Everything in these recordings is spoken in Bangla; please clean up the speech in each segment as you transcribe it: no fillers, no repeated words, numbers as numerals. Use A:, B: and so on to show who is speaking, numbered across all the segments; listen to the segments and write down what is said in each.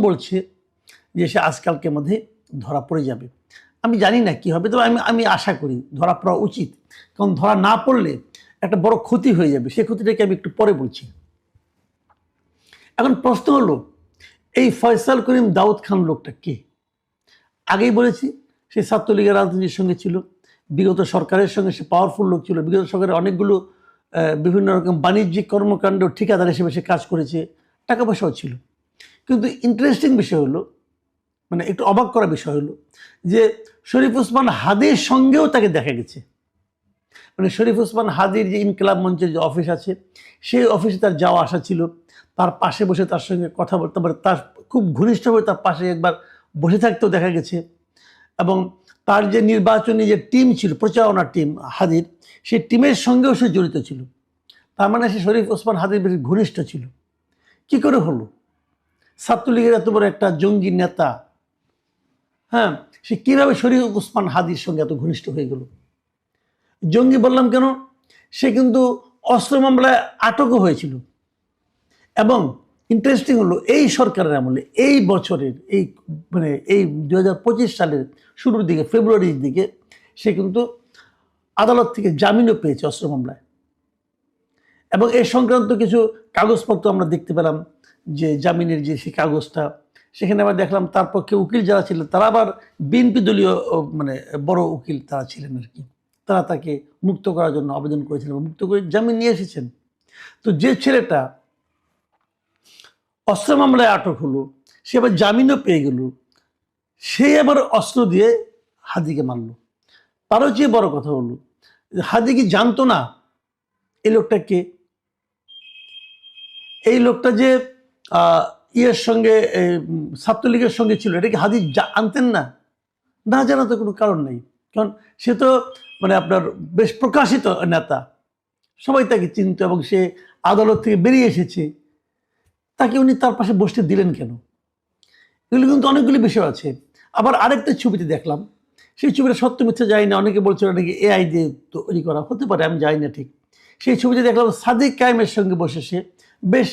A: বলছে যে সে আজকালকের মধ্যে ধরা পড়ে যাবে। আমি জানি না কি হবে, তবে আমি আশা করি ধরা পড়া উচিত, কারণ ধরা না পড়লে একটা বড় ক্ষতি হয়ে যাবে। সেই ক্ষতিটাকে আমি একটু পরে বলছি। এখন প্রশ্ন হলো, এই ফয়সাল করিম দাউদ খান লোকটা কে? আগেই বলেছি, সে ছাত্রলীগের রাজনীতির সঙ্গে ছিল, বিগত সরকারের সঙ্গে সে পাওয়ারফুল লোক ছিল, বিগত সরকারের অনেকগুলো বিভিন্ন রকম বাণিজ্যিক কর্মকাণ্ড ঠিকাদার হিসেবে সে কাজ করেছে, টাকা পয়সাও ছিল। কিন্তু ইন্টারেস্টিং বিষয় হলো, মানে একটু অবাক করা বিষয় হলো যে শরীফ ওসমান হাদির সঙ্গেও তাকে দেখা গেছে। মানে শরীফ ওসমান হাদির যে ইনকিলাব মঞ্চের যে অফিস আছে, সেই অফিসে তার যাওয়া আসা ছিল, তার পাশে বসে তার সঙ্গে কথা বলতে পারে, তার খুব ঘনিষ্ঠভাবে তার পাশে একবার বসে থাকতেও দেখা গেছে। এবং তার যে নির্বাচনী যে টিম ছিল, প্রচারণা টিম হাদির, সেই টিমের সঙ্গেও সে জড়িত ছিল। তার মানে সে শরীফ ওসমান হাদির বেশি ঘনিষ্ঠ ছিল। কি করে হলো? ছাত্রলীগের এত বড় একটা জঙ্গি নেতা, হ্যাঁ, সে কিভাবে শরীফ ওসমান হাদির সঙ্গে এত ঘনিষ্ঠ হয়ে গেল? জঙ্গি বললাম কেন? সে কিন্তু অস্ত্র মামলায় আটকও হয়েছিল। এবং ইন্টারেস্টিং হলো, এই সরকারের আমলে, এই বছরের এই 2025 সালের শুরুর দিকে, ফেব্রুয়ারির দিকে, সে কিন্তু আদালত থেকে জামিনও পেয়েছে অস্ত্র মামলায়। এবং এই সংক্রান্ত কিছু কাগজপত্র আমরা দেখতে পেলাম, যে জামিনের যে সেই কাগজটা, সেখানে আবার দেখলাম তার পক্ষে উকিল যারা ছিলেন তারা আবার বিএনপি দলীয় বড় উকিল তারা ছিলেন আর কি। তারা তাকে মুক্ত করার জন্য আবেদন করেছিলেন, মুক্ত করে জামিন নিয়ে এসেছেন। তো যে ছেলেটা অস্ত্র মামলায় আটক হলো, সে আবার জামিনও পেয়ে গেল, সে আবার অস্ত্র দিয়ে হাদিকে মারল। তারও চেয়ে বড় কথা হলো, হাদি কি জানতো না এই লোকটা কে? এই লোকটা যে ইয়ের সঙ্গে, ছাত্রলীগের সঙ্গে ছিল, এটা কি হাদি আনতেন না? না জানা তো কোনো কারণ নেই, কারণ সে তো আপনার বেশ প্রকাশিত নেতা, সবাই তাকে চিনত, এবং সে আদালত থেকে বেরিয়ে এসেছে। তাকে উনি তার পাশে বসতে দিলেন কেন? এগুলো কিন্তু অনেকগুলি বিষয় আছে। আবার আরেকটা ছবিতে দেখলাম, সেই ছবিটা সত্য মিথ্যা জানি না, অনেকে বলছিল নাকি এআই দিয়ে তৈরি করা, হতে পারে, আমি জানি না ঠিক। সেই ছবিতে দেখলাম সাদিক কায়েমের সঙ্গে বসে সে বেশ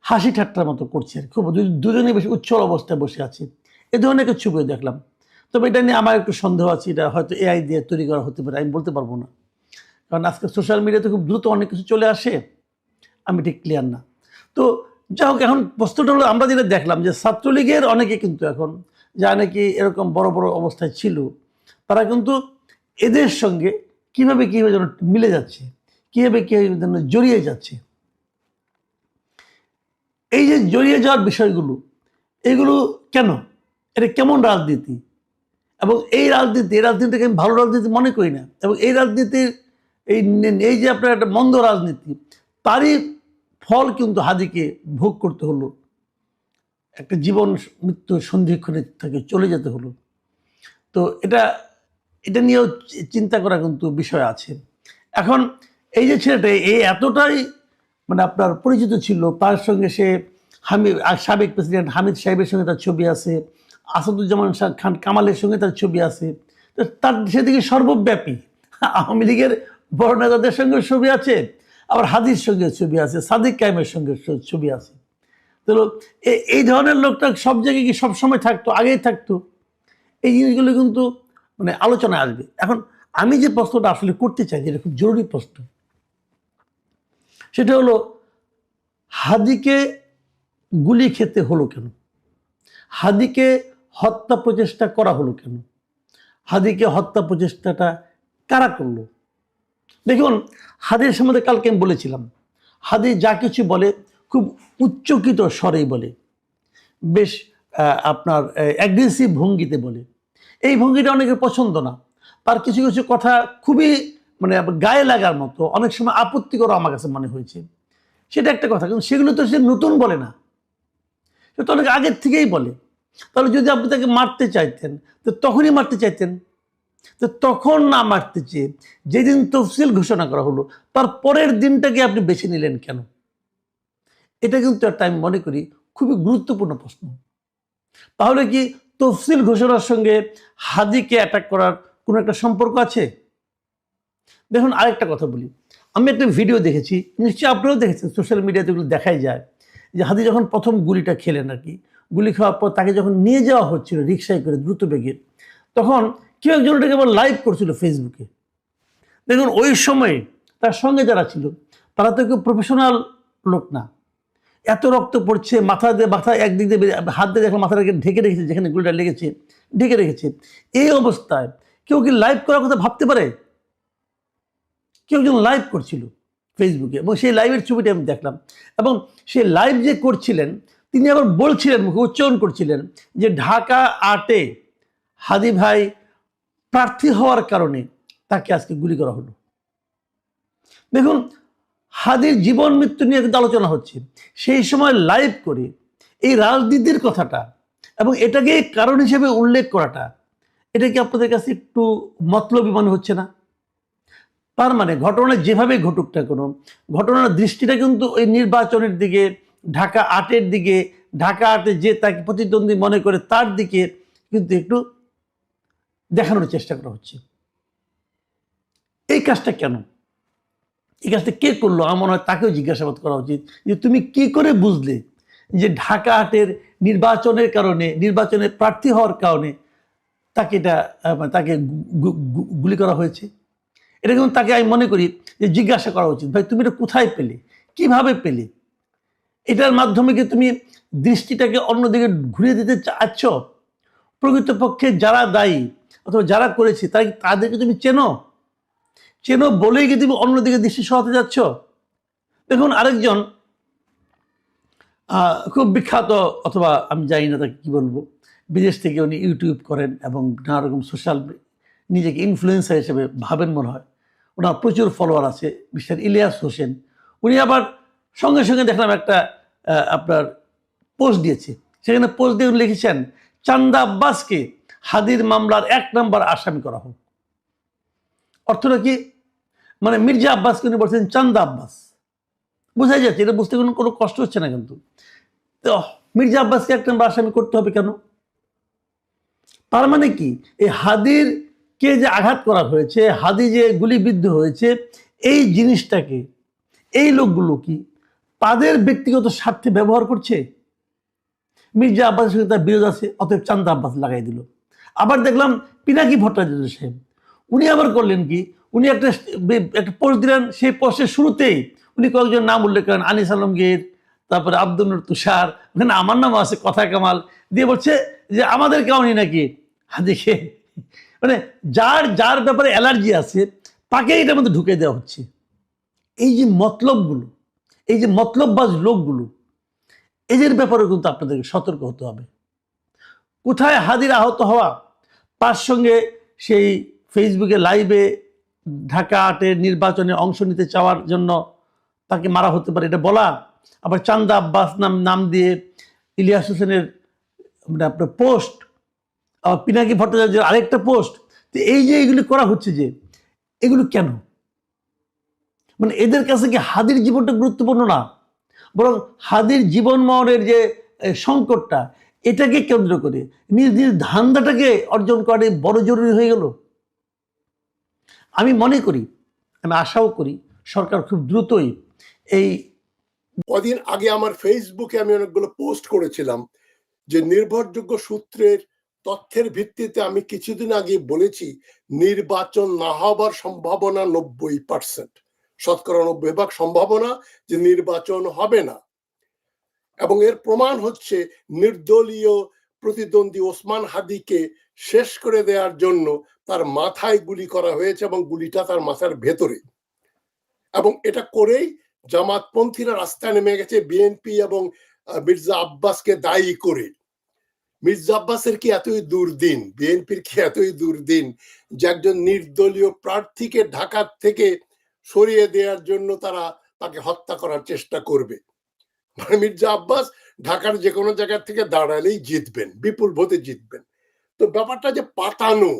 A: হাসি ঠাট্টার মতো করছে, খুব দুজনে বেশ উচ্ছল অবস্থায় বসে আছে। এ ধরনের একটা ছবিও দেখলাম। তবে এটা নিয়ে আমার একটু সন্দেহ আছে, এটা হয়তো এআই দিয়ে তৈরি করা হতে পারে, আমি বলতে পারবো না, কারণ আজকে সোশ্যাল মিডিয়াতে খুব দ্রুত অনেক কিছু চলে আসে, আমি ঠিক ক্লিয়ার না। তো যাই হোক, এখন প্রশ্নটা হলো, আমরা যেটা দেখলাম যে ছাত্রলীগের অনেকে কিন্তু এখন, যা নাকি এরকম বড় বড় অবস্থায় ছিল, তারা কিন্তু এদের সঙ্গে কিভাবে যেন মিলে যাচ্ছে, কিভাবে যেন জড়িয়ে যাচ্ছে। এই যে জড়িয়ে যাওয়ার বিষয়গুলো, এগুলো কেন? এটা কেমন রাজনীতি? এবং এই রাজনীতিকে আমি ভালো রাজনীতি মনে করি না। এবং এই রাজনীতির এই যে আপনার একটা মন্দ রাজনীতি, তারই ফল কিন্তু হাদিকে ভোগ করতে হলো, একটা জীবন মৃত্যু সন্ধিক্ষণে থেকে চলে যেতে হলো। তো এটা নিয়েও চিন্তা করা কিন্তু বিষয় আছে। এখন এই যে ছেলেটা, এই এতটাই আপনার পরিচিত ছিল, তার সঙ্গে সে সাবেক প্রেসিডেন্ট হামিদ সাহেবের সঙ্গে তার ছবি আছে, আসাদুজ্জামান খান কামালের সঙ্গে তার ছবি আছে। তো তার সেদিকে সর্বব্যাপী, আওয়ামী লীগের বড় নেতাদের সঙ্গে ছবি আছে, আবার হাদির সঙ্গে ছবি আছে, সাদিক কায়েমের সঙ্গে ছবি আছে। তো এই ধরনের লোকটা সব জায়গায় কি সবসময় থাকতো? আগেই থাকতো। এই জিনিসগুলো কিন্তু আলোচনায় আসবে। এখন আমি যে প্রশ্নটা আসলে করতে চাই, যেটা খুব জরুরি প্রশ্ন, সেটা হলো, হাদিকে গুলি খেতে হলো কেন? হাদিকে হত্যা প্রচেষ্টা করা হলো কেন? হাদিকে হত্যা প্রচেষ্টাটা কারা করলো? দেখুন, হাদির সম্বন্ধে কালকে আমি বলেছিলাম, হাদি যা কিছু বলে খুব উচ্চকিত স্বরেই বলে, বেশ আপনার অ্যাগ্রেসিভ ভঙ্গিতে বলে। এই ভঙ্গিটা অনেকের পছন্দ না। তার কিছু কিছু কথা খুবই গায়ে লাগার মতো, অনেক সময় আপত্তিকর আমার কাছে মনে হয়েছে। সেটা একটা কথা, কিন্তু সেগুলো তো সে নতুন বলে না, সে তো অনেক আগের থেকেই বলে। তাহলে যদি আপনি তাকে মারতে চাইতেন, তো তখনই মারতে চাইতেন। তো তখন না মারতে চেয়ে যেদিন তফসিল ঘোষণা করা হলো, তার পরের দিনটাকে আপনি বেছে নিলেন কেন? এটা কিন্তু একটা, আমি মনে করি, খুবই গুরুত্বপূর্ণ প্রশ্ন। তাহলে কি তফসিল ঘোষণার সঙ্গে হাদিকে অ্যাটাক করার কোনো একটা সম্পর্ক আছে? দেখুন, আরেকটা কথা বলি, আমি একটা ভিডিও দেখেছি, নিশ্চয়ই আপনারাও দেখেছেন, সোশ্যাল মিডিয়াতে এগুলো দেখাই যায়, যে হাদি যখন প্রথম গুলিটা খেলেন আর কি, গুলি খাওয়ার পর তাকে যখন নিয়ে যাওয়া হচ্ছিল রিক্সায় করে দ্রুত বেগে, তখন কেউ একজন এটাকে আবার লাইভ করছিল ফেসবুকে। দেখুন ওই সময়ে তার সঙ্গে যারা ছিল তারা তো কেউ প্রফেশনাল লোক না, এত রক্ত পড়ছে, মাথা একদিক দিয়ে হাত দিয়ে দেখলাম মাথাটাকে ঢেকে রেখেছে, যেখানে গুলিটা লেগেছে ঢেকে রেখেছে। এই অবস্থায় কেউ কি লাইভ করার কথা ভাবতে পারে? কেউ একজন লাইভ করছিল ফেসবুকে, এবং সেই লাইভের ছবিটা আমি দেখলাম। এবং সেই লাইভ যে করছিলেন তিনি আবার বলছিলেন, মুখে উচ্চারণ করছিলেন যে ঢাকা 8-এ হাদি ভাই প্রার্থী হওয়ার কারণে তাকে আজকে গুলি করা হলো। দেখুন হাদির জীবন মৃত্যু নিয়ে কিন্তু আলোচনা হচ্ছে, সেই সময় লাইভ করে এই রাজনীতির কথাটা এবং এটাকে কারণ হিসেবে উল্লেখ করাটা, এটা কি আপনাদের কাছে একটু মতলবী মনে হচ্ছে না? তার মানে ঘটনা যেভাবে ঘটুক না কোনো, ঘটনার দৃষ্টিটা কিন্তু ওই নির্বাচনের দিকে, ঢাকা 8-এর দিকে, ঢাকা 8-এ যে তাকে প্রতিদ্বন্দ্বী মনে করে তার দিকে কিন্তু একটু দেখানোর চেষ্টা করা হচ্ছে। এই কাজটা কেন? এই কাজটা কে করলো? আমার মনে হয় তাকেও জিজ্ঞাসাবাদ করা উচিত যে তুমি কি করে বুঝলে যে ঢাকা 8-এর নির্বাচনের কারণে, নির্বাচনে প্রার্থী হওয়ার কারণে তাকে গুলি করা হয়েছে। এটা কিন্তু তাকে আমি মনে করি যে জিজ্ঞাসা করা উচিত, ভাই তুমি এটা কোথায় পেলে, কিভাবে পেলে? এটার মাধ্যমে কি তুমি দৃষ্টিটাকে অন্যদিকে ঘুরিয়ে দিতে চাচ্ছ? প্রকৃতপক্ষে যারা দায়ী অথবা যারা করেছে তাদেরকে তুমি চেনো বলেই কি তুমি অন্যদিকে দৃষ্টি সরাতে যাচ্ছ? দেখুন আরেকজন খুব বিখ্যাত, অথবা আমি জানি না তাকে কি বলবো, বিদেশ থেকে উনি ইউটিউব করেন এবং নানা রকম সোশ্যাল, নিজেকে ইনফ্লুয়েন্সার হিসেবে ভাবেন মনে হয়, ওনার প্রচুর ফলোয়ার আছে, মিস্টার ইলিয়াস হোসেন। উনি আবার সঙ্গে সঙ্গে দেখলাম একটা আপনার পোস্ট দিয়েছে, সেখানে পোস্ট দিয়ে উনি লিখেছেন চান্দা আব্বাসকে হাদির মামলার 1 নম্বর আসামি করা হোক। অর্থটা কি? মানে মির্জা আব্বাসকে উনি বলছেন চান্দা আব্বাস, বোঝাই যাচ্ছে, এটা বুঝতে কোনো কষ্ট হচ্ছে না। কিন্তু তো মির্জা আব্বাসকে 1 নম্বর আসামি করতে হবে কেন? তার মানে কি এই হাদির কে যে আঘাত করা হয়েছে, হাদি যে গুলিবিদ্ধ হয়েছে, এই জিনিসটাকে এই লোকগুলো কি তাদের ব্যক্তিগত স্বার্থে ব্যবহার করছে? মির্জা আব্বাসের সঙ্গে তার বিরোধ আছে, অতএব চান্দা আব্বাস লাগাই দিল। আবার দেখলাম পিনাকি ভট্টাচার্য সাহেব, উনি আবার করলেন কি, উনি একটা পোস্ট দিলেন, সেই পোস্টের শুরুতেই উনি কয়েকজন নাম উল্লেখ করেন, আনিস আলমগীর, তারপরে আব্দুল নূর তুষার, ওখানে আমার নাম আছে, কথা কামাল দিয়ে বলছে যে আমাদের কারণে নাকি হাদিকে, মানে যার ব্যাপারে অ্যালার্জি আছে তাকে এটার মধ্যে ঢুকে দেওয়া হচ্ছে। এই যে মতলবগুলো, এই যে মতলববাজ লোকগুলো, এদের ব্যাপারেও কিন্তু আপনাদেরকে সতর্ক হতে হবে। কোথায় হাদির আহত হওয়া, তার সঙ্গে সেই ফেসবুকে লাইভে ঢাকা 8-এর নির্বাচনে অংশ নিতে চাওয়ার জন্য তাকে মারা হতে পারে এটা বলা, আবার চান্দা আব্বাস নাম দিয়ে ইলিয়াস হোসেনের মানে আপনার পোস্ট, পিনাকি ভট্টাচার্যের আরেকটা পোস্ট, তো এই যে এগুলি করা হচ্ছে, যে এগুলো কেন? মানে এদের কাছে কি হাদির জীবনটা গুরুত্বপূর্ণ না, বরং হাদির জীবন মরণের যে সংকটটা, এটাকে কেন্দ্র করে নিজ ধান্দাটাকে অর্জন করে বড় জরুরি হয়ে গেল। আমি মনে করি, আমি আশাও করি সরকার খুব দ্রুতই এই,
B: কদিন আগে আমার ফেসবুকে আমি অনেকগুলো পোস্ট করেছিলাম যে নির্ভরযোগ্য সূত্রের তথ্যের ভিত্তিতে আমি কিছুদিন আগে বলেছি নির্বাচন না হবার সম্ভাবনা 90%, শতকরা 90% সম্ভাবনা যে নির্বাচন হবে না। এবং এর প্রমাণ হচ্ছে নির্দলীয় প্রতিদ্বন্দ্বী ওসমান হাদিকে শেষ করে দেওয়ার জন্য তার মাথায় গুলি করা হয়েছে, এবং গুলিটা তার মাথার ভেতরে। এবং এটা করেই জামাতপন্থীরা রাস্তায় নেমে গেছে বিএনপি এবং মির্জা আব্বাসকে দায়ী করে। মির্জা আব্বাসের কি এতই দুর্দিন, বিএনপির কি এতই দুর্দিন যে একজন নির্দলীয় প্রার্থীকে ঢাকা থেকে সরিয়ে দেওয়ার জন্য তারা তাকে হত্যা করার চেষ্টা করবে? মানে মির্জা আব্বাস ঢাকার যে কোনো জায়গা থেকে দাঁড়ালেই জিতবেন, বিপুল ভোটে জিতবেন। তো ব্যাপারটা যে পাতানো,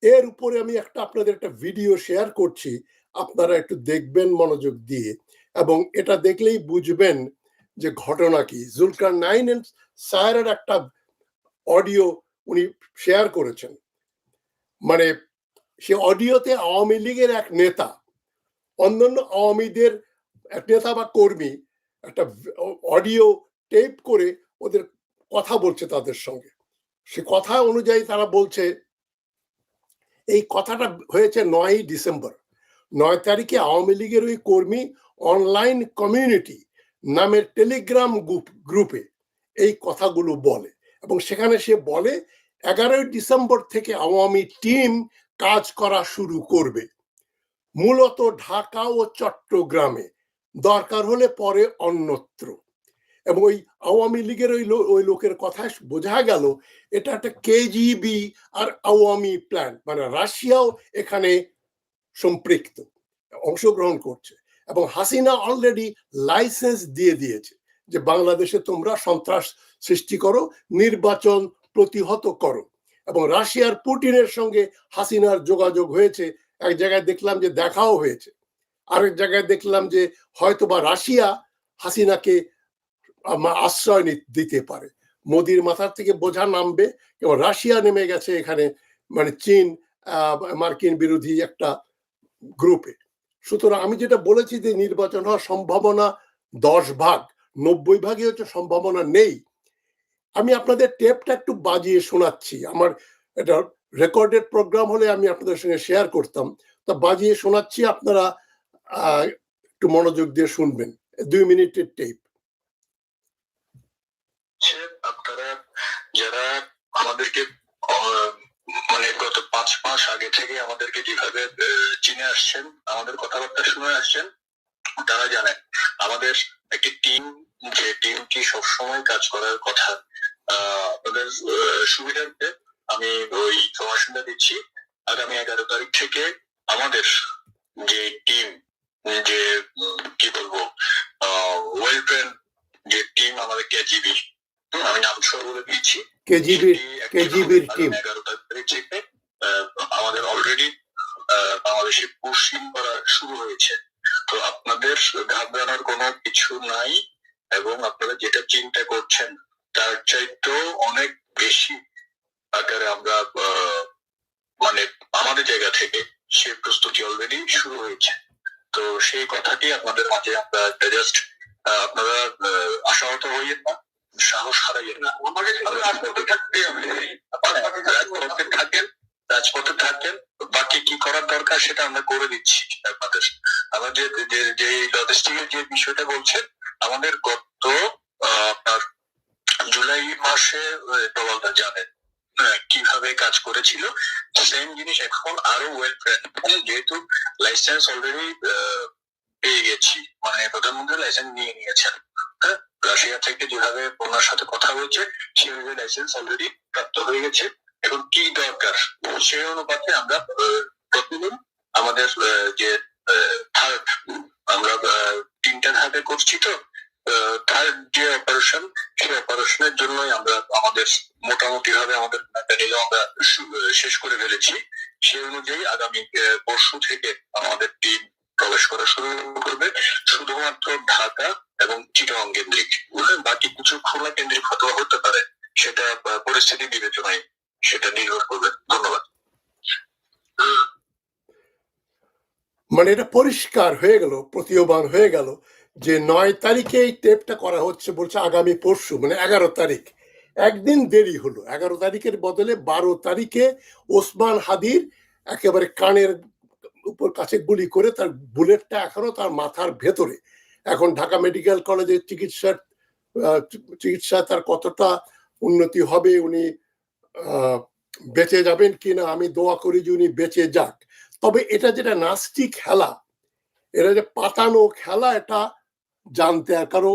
B: এর উপরে আমি আপনাদের একটা ভিডিও শেয়ার করছি, আপনারা একটু দেখবেন মনোযোগ দিয়ে, এবং এটা দেখলেই বুঝবেন যে ঘটনা কি। জুলকারনাইন স্যারের একটা অডিও উনি শেয়ার করেছেন, মানে সে অডিওতে আওয়ামী লীগের এক নেতা অন্যান্য আওয়ামীদের এক নেতা বা কর্মী একটা অডিও টেপ করে ওদের কথা বলছে তাদের সঙ্গে। সে কথা অনুযায়ী তারা বলছে, এই কথাটা হয়েছে 9ই ডিসেম্বর। 9 তারিখে আওয়ামী লীগের ওই কর্মী অনলাইন কমিউনিটি নামের টেলিগ্রাম গ্রুপে এই কথাগুলো বলে, এবং সেখানে সে বলে 11ই ডিসেম্বর থেকে আওয়ামী টিম কাজ করা শুরু করবে, মূলত ঢাকা ও চট্টগ্রামে, দরকার হলে পরে অন্যত্র। এবং ওই আওয়ামী লীগের ওই লোকের কথা বোঝা গেল এটা একটা কেজিবি আর আওয়ামী প্ল্যান, মানে রাশিয়াও এখানে সম্পৃক্ত, অংশগ্রহণ করছে। এবং হাসিনা অলরেডি লাইসেন্স দিয়ে দিয়েছে যে বাংলাদেশে তোমরা সন্ত্রাস সৃষ্টি করো, নির্বাচন প্রতিহত করো। এবং রাশিয়ার পুটিনের সঙ্গে হাসিনার যোগাযোগ হয়েছে, এক জায়গায় দেখলাম যে দেখাও হয়েছে, আরেক জায়গায় দেখলাম যে হয়তোবা রাশিয়া হাসিনাকে আশ্রয় দিতে পারে। মোদির মাথার থেকে বোঝা নামবে এবং রাশিয়া নেমে গেছে এখানে, মানে চীন মার্কিন বিরোধী একটা গ্রুপে। সুতরাং আমি যেটা বলেছি যে নির্বাচন হওয়ার সম্ভাবনা 10 ভাগ, 90 ভাগই হচ্ছে সম্ভাবনা নেই। আমি আপনাদের টেপটা একটু বাজিয়ে শোনাচ্ছি, আমার এটা রেকর্ডেড প্রোগ্রাম হলে আমি আপনাদের সঙ্গে শেয়ার করতাম, তা বাজিয়ে শোনাচ্ছি, আপনারা একটু মনোযোগ দিয়ে শুনবেন। 2 মিনিটের টেপ।
C: আপনারা যারা আমাদেরকে মানে গত 5 মাস আগে থেকে আমাদেরকে যেভাবে চিনে আসছেন, আমাদের কথাবার্তা শুনে আসছেন, তারা জানেন আমাদের একটি টিম, যে টিমটি সবসময় কাজ করার কথা। আপনাদের সুবিধার্থে আমি ওই সময়সীমা দিচ্ছি। আগামী 11 তারিখ থেকে আমাদের যে টিম, যে কি বলবো, ওয়েল ট্রেন যে টিম, আমাদের কেজিবি, আমি নাম সহ বলে দিচ্ছি,
B: কেজিবির টিম
C: 11 তারিখ থেকে আমাদের অলরেডি বাংলাদেশে পুশিং করা শুরু হয়েছে। তো আপনাদের ঘাবড়ানোর কোনো কিছু নাই, এবং আপনারা যেটা চিন্তা করছেন তার চাইতেও অনেক বেশি আকারে আমরা মানে আমাদের জায়গা থেকে সে প্রস্তুতি অলরেডি শুরু হয়েছে। তো সেই কথাটি আপনাদের মাঝে আমরা জাস্ট, আপনারা আশাহত হইয়েন না, সাহস হারাইয়েন না, রাজপথে থাকেন, বাকি কি করার দরকার সেটা আমরা করে দিচ্ছি আপনাদের। আমাদের যে লজিস্টিকের যে বিষয়টা বলছেন, আমাদের গত আপনার জুলাই মাসে প্রবালটা জানেন কিভাবে কাজ করেছিল, সেম জিনিস এখন আরো ওয়েল প্ল্যান, যেহেতু লাইসেন্স অলরেডি পেয়ে গেছি, মানে প্রধানমন্ত্রী লাইসেন্স নিয়ে নিয়েছেন। হ্যাঁ, রাশিয়া থেকে যেভাবে ওনার সাথে কথা হয়েছে সেভাবে লাইসেন্স অলরেডি প্রাপ্ত হয়ে গেছে। এখন কি দরকার সেই অনুপাতে আমরা প্রতিদিন আমাদের যে থার্ড, আমরা 3টা ধাপে করছি, তো থার্ড যে অপারেশন, সেই অপারেশনের জন্যই আমরা আমাদের মোটামুটি ভাবে আমাদের আমরা শেষ করে ফেলেছি। সেই অনুযায়ী আগামী পরশু থেকে আমাদের টিম প্রবেশ করা শুরু করবে, শুধুমাত্র ঢাকা এবং চিটাগং কেন্দ্রিক। বাকি কিছু খুলনা কেন্দ্রিক হতে পারে, সেটা পরিস্থিতি বিবেচনায় সেটা নির্ভর করবে। ধন্যবাদ।
B: মানে এটা পরিষ্কার হয়ে গেল, প্রতীয়মান হয়ে গেল যে 9 তারিখে এই টেপটা করা হচ্ছে, বলছে আগামী পরশু, মানে 11 তারিখ। একদিন দেরি হলো, 11 তারিখের বদলে 12 তারিখে ওসমান হাদির একেবারে কানের উপর কাছে গুলি করে, তার বুলেটটা এখনো তার মাথার ভেতরে। এখন ঢাকা মেডিকেল কলেজের চিকিৎসা তার কতটা উন্নতি হবে, উনি বেঁচে যাবেন কিনা, আমি দোয়া করি যে উনি বেঁচে যাক। তবে এটা যেটা নাস্তি খেলা, এটা যে পাতানো খেলা, এটা জানতে আর কারো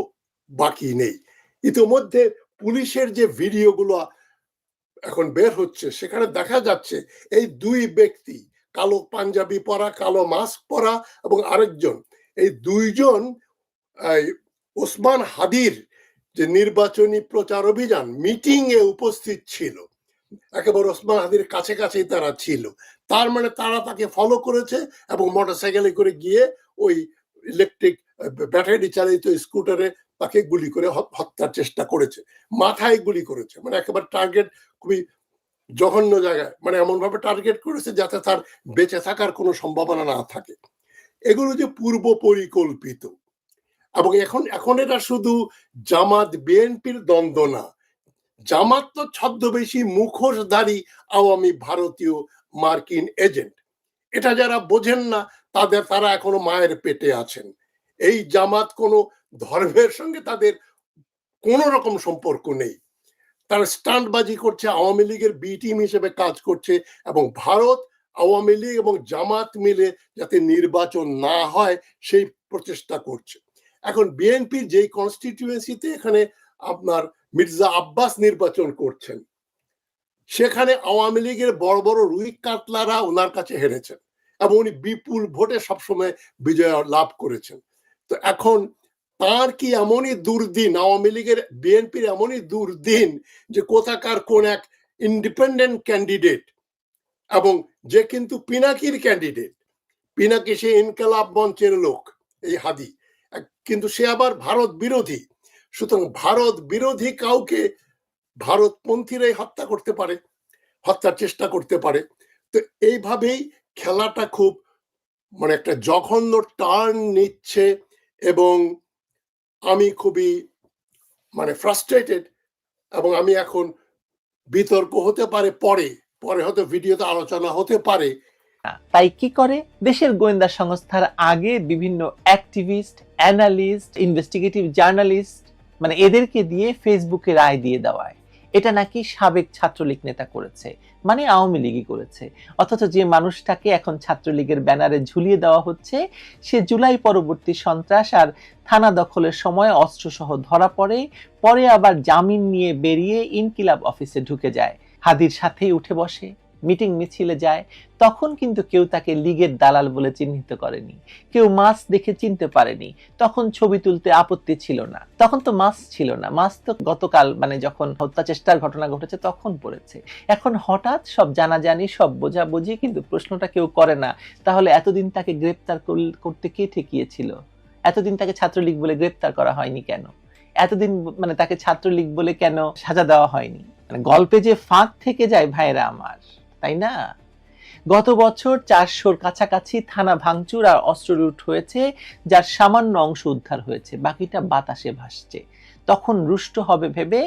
B: বাকি নেই। ইতিমধ্যে পুলিশের যে ভিডিওগুলো এখন বের হচ্ছে, সেখানে দেখা যাচ্ছে এই 2 ব্যক্তি, কালো পাঞ্জাবি পরা, কালো মাস্ক পরা, এবং আরেকজন, এই 2 জন ওসমান হাদির যে নির্বাচনী প্রচার অভিযান মিটিং এ উপস্থিত ছিল, একেবারে ওসমান হাদির কাছে কাছেই তারা ছিল। তার মানে তারা তাকে ফলো করেছে এবং মোটরসাইকেলে করে গিয়ে ওই ইলেকট্রিক ব্যাটারি চালিত স্কুটারে তাকে গুলি করে হত্যার চেষ্টা করেছে, মাথায় গুলি করেছে, মানে একেবারে টার্গেট খুবই জঘন্য জায়গায়, মানে এমন ভাবে টার্গেট করেছে যাতে তার বেঁচে থাকার কোনো সম্ভাবনা না থাকে। এগুলো যে পূর্ব পরিকল্পিত, এবং এখন এটা শুধু জামাত বিএনপির দ্বন্দ্ব না, জামাত তো ছদ্মবেশী মুখোশধারী আওয়ামী ভারতীয় মার্কিন এজেন্ট। এটা যারা বোঝেন না তারা এখনো মায়ের পেটে আছেন। এই জামাত কোনো ধর্মের সঙ্গে তাদের কোনো রকম সম্পর্ক নেই। তারা স্টান্টবাজি করছে, আওয়ামী লীগের বি টিম হিসেবে কাজ করছে, এবং ভারত, আওয়ামী লীগ এবং জামাত মিলে যাতে নির্বাচন না হয় সেই প্রচেষ্টা করছে। এখন বিএনপির যেই কনস্টিটিউয়েন্সিতে এখানে আপনার মির্জা আব্বাস নির্বাচন করছেন, সেখানে আওয়ামী লীগের বড় বড় রুই কাতলারা ওনার কাছে হেরেছেন এবং উনি বিপুল ভোটে সবসময় বিজয় লাভ করেছেন। তো এখন তার কি এমনই দুর্দিন, আওয়ামী লীগের বিএনপির এমনই দুর্দিন যে কোথাকার কোন এক ইন্ডিপেন্ডেন্ট ক্যান্ডিডেট, এবং যে কিন্তু পিনাকির ক্যান্ডিডেট, পিনাকি সে ইনকালাব মঞ্চের লোক এই হাদি, কিন্তু সে আবার ভারত বিরোধী। সুতরাং ভারত বিরোধী কাউকে ভারতপন্থীরাই হত্যা করতে পারে, হত্যার চেষ্টা করতে পারে। তো এইভাবেই খেলাটা খুব মানে একটা জঘন্য টার্ন নিচ্ছে, এবং আমি খুবই মানে ফ্রাস্ট্রেটেড, এবং আমি এখন বিতর্ক হতে পারে, পরে হয়তো ভিডিওতে আলোচনা হতে পারে।
D: তাই কি করে দেশের গোয়েন্দা সংস্থার আগে বিভিন্ন অ্যাক্টিভিস্ট, অ্যানালিস্ট, ইনভেস্টিগেটিভ জার্নালিস্ট মানে এদেরকে দিয়ে ফেসবুকে রায় দিয়ে দেওয়ায় এটা নাকি সাবেক ছাত্রলীগ নেতা করেছে, মানে আওয়ামী লীগই করেছে। অথচ যে মানুষটাকে এখন ছাত্রলীগের ব্যানারে ঝুলিয়ে দেওয়া হচ্ছে সে জুলাই পরবর্তী সন্ত্রাস আর থানা দখলের সময় অস্ত্রসহ ধরা পড়ে, পরে আবার জামিন নিয়ে বেরিয়ে ইনকিলাব অফিসে ঢুকে যায়, হাদির সাথেই উঠে বসে, মিটিং মিছিলে যায়। তখন কিন্তু কেউ তাকে লীগের দালাল বলে চিহ্নিত করেনি, কেউ মাস্ক দেখে চিনতে পারেনি, তখন ছবি তুলতে আপত্তি ছিল না, তখন তো মাস্ক ছিল না, মাস্ক তো গতকাল মানে যখন হত্যা চেষ্টার ঘটনা ঘটেছে তখন পড়েছে। এখন হঠাৎ সব জানাজানি, সব বোঝাবুঝি, কিন্তু প্রশ্নটা কেউ করে না তাহলে এতদিন তাকে গ্রেপ্তার করতে কে ঠেকিয়েছিল? এতদিন তাকে ছাত্রলীগ বলে গ্রেপ্তার করা হয়নি কেন? এতদিন মানে তাকে ছাত্রলীগ বলে কেন সাজা দেওয়া হয়নি? মানে গল্পে যে ফাঁক থেকে যায় ভাইরা আমার, তাই না? গত বছর 400-র কাছাকাছি থানা ভাঙচুর আর অস্ত্র লুট হয়েছে, যার সামান্য অংশ উদ্ধার হয়েছে, বাকিটা বাতাসে ভাসছে। তখন রুষ্ট হবে ভেবে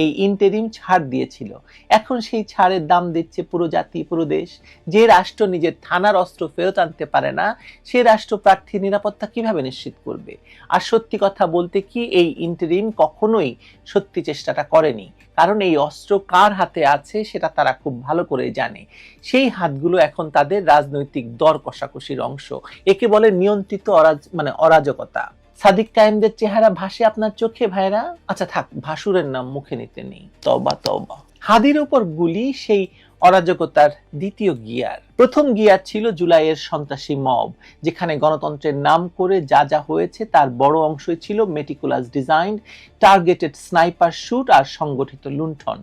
D: এই ইন্টেরিম ছাড় দিয়েছিল, এখন সেই ছাড়ের দাম দিচ্ছে পুরো জাতি, পুরো দেশ। যে রাষ্ট্র নিজের থানার অস্ত্র ফেরত আনতে পারে না সে রাষ্ট্র প্রার্থীর নিরাপত্তা কিভাবে নিশ্চিত করবে? আর সত্যি কথা বলতে কি, এই ইন্টেরিম কখনোই সত্যি চেষ্টাটা করেনি, কারণ এই অস্ত্র কার হাতে আছে সেটা তারা খুব ভালো করে জানে। সেই হাতগুলো এখন তাদের রাজনৈতিক দর কষাকষির অংশ। একে বলে নিয়ন্ত্রিত অরাজকতা। সাদিক কায়েমদের চেহারা ভাসে আপনার চোখে ভাইরা? আচ্ছা থাক, ভাসুরের নাম মুখে নিতে নেই, তওবা তওবা। হাদির উপর গুলি সেই অরাজকতার দ্বিতীয় গিয়ার। প্রথম গিয়ার ছিল জুলাইয়ের সন্ত্রাসী মব, যেখানে গণতন্ত্রের নাম করে যা যা হয়েছে তার বড় অংশই ছিল meticulous design, targeted sniper shoot আর সংগঠিত লুণ্ঠন।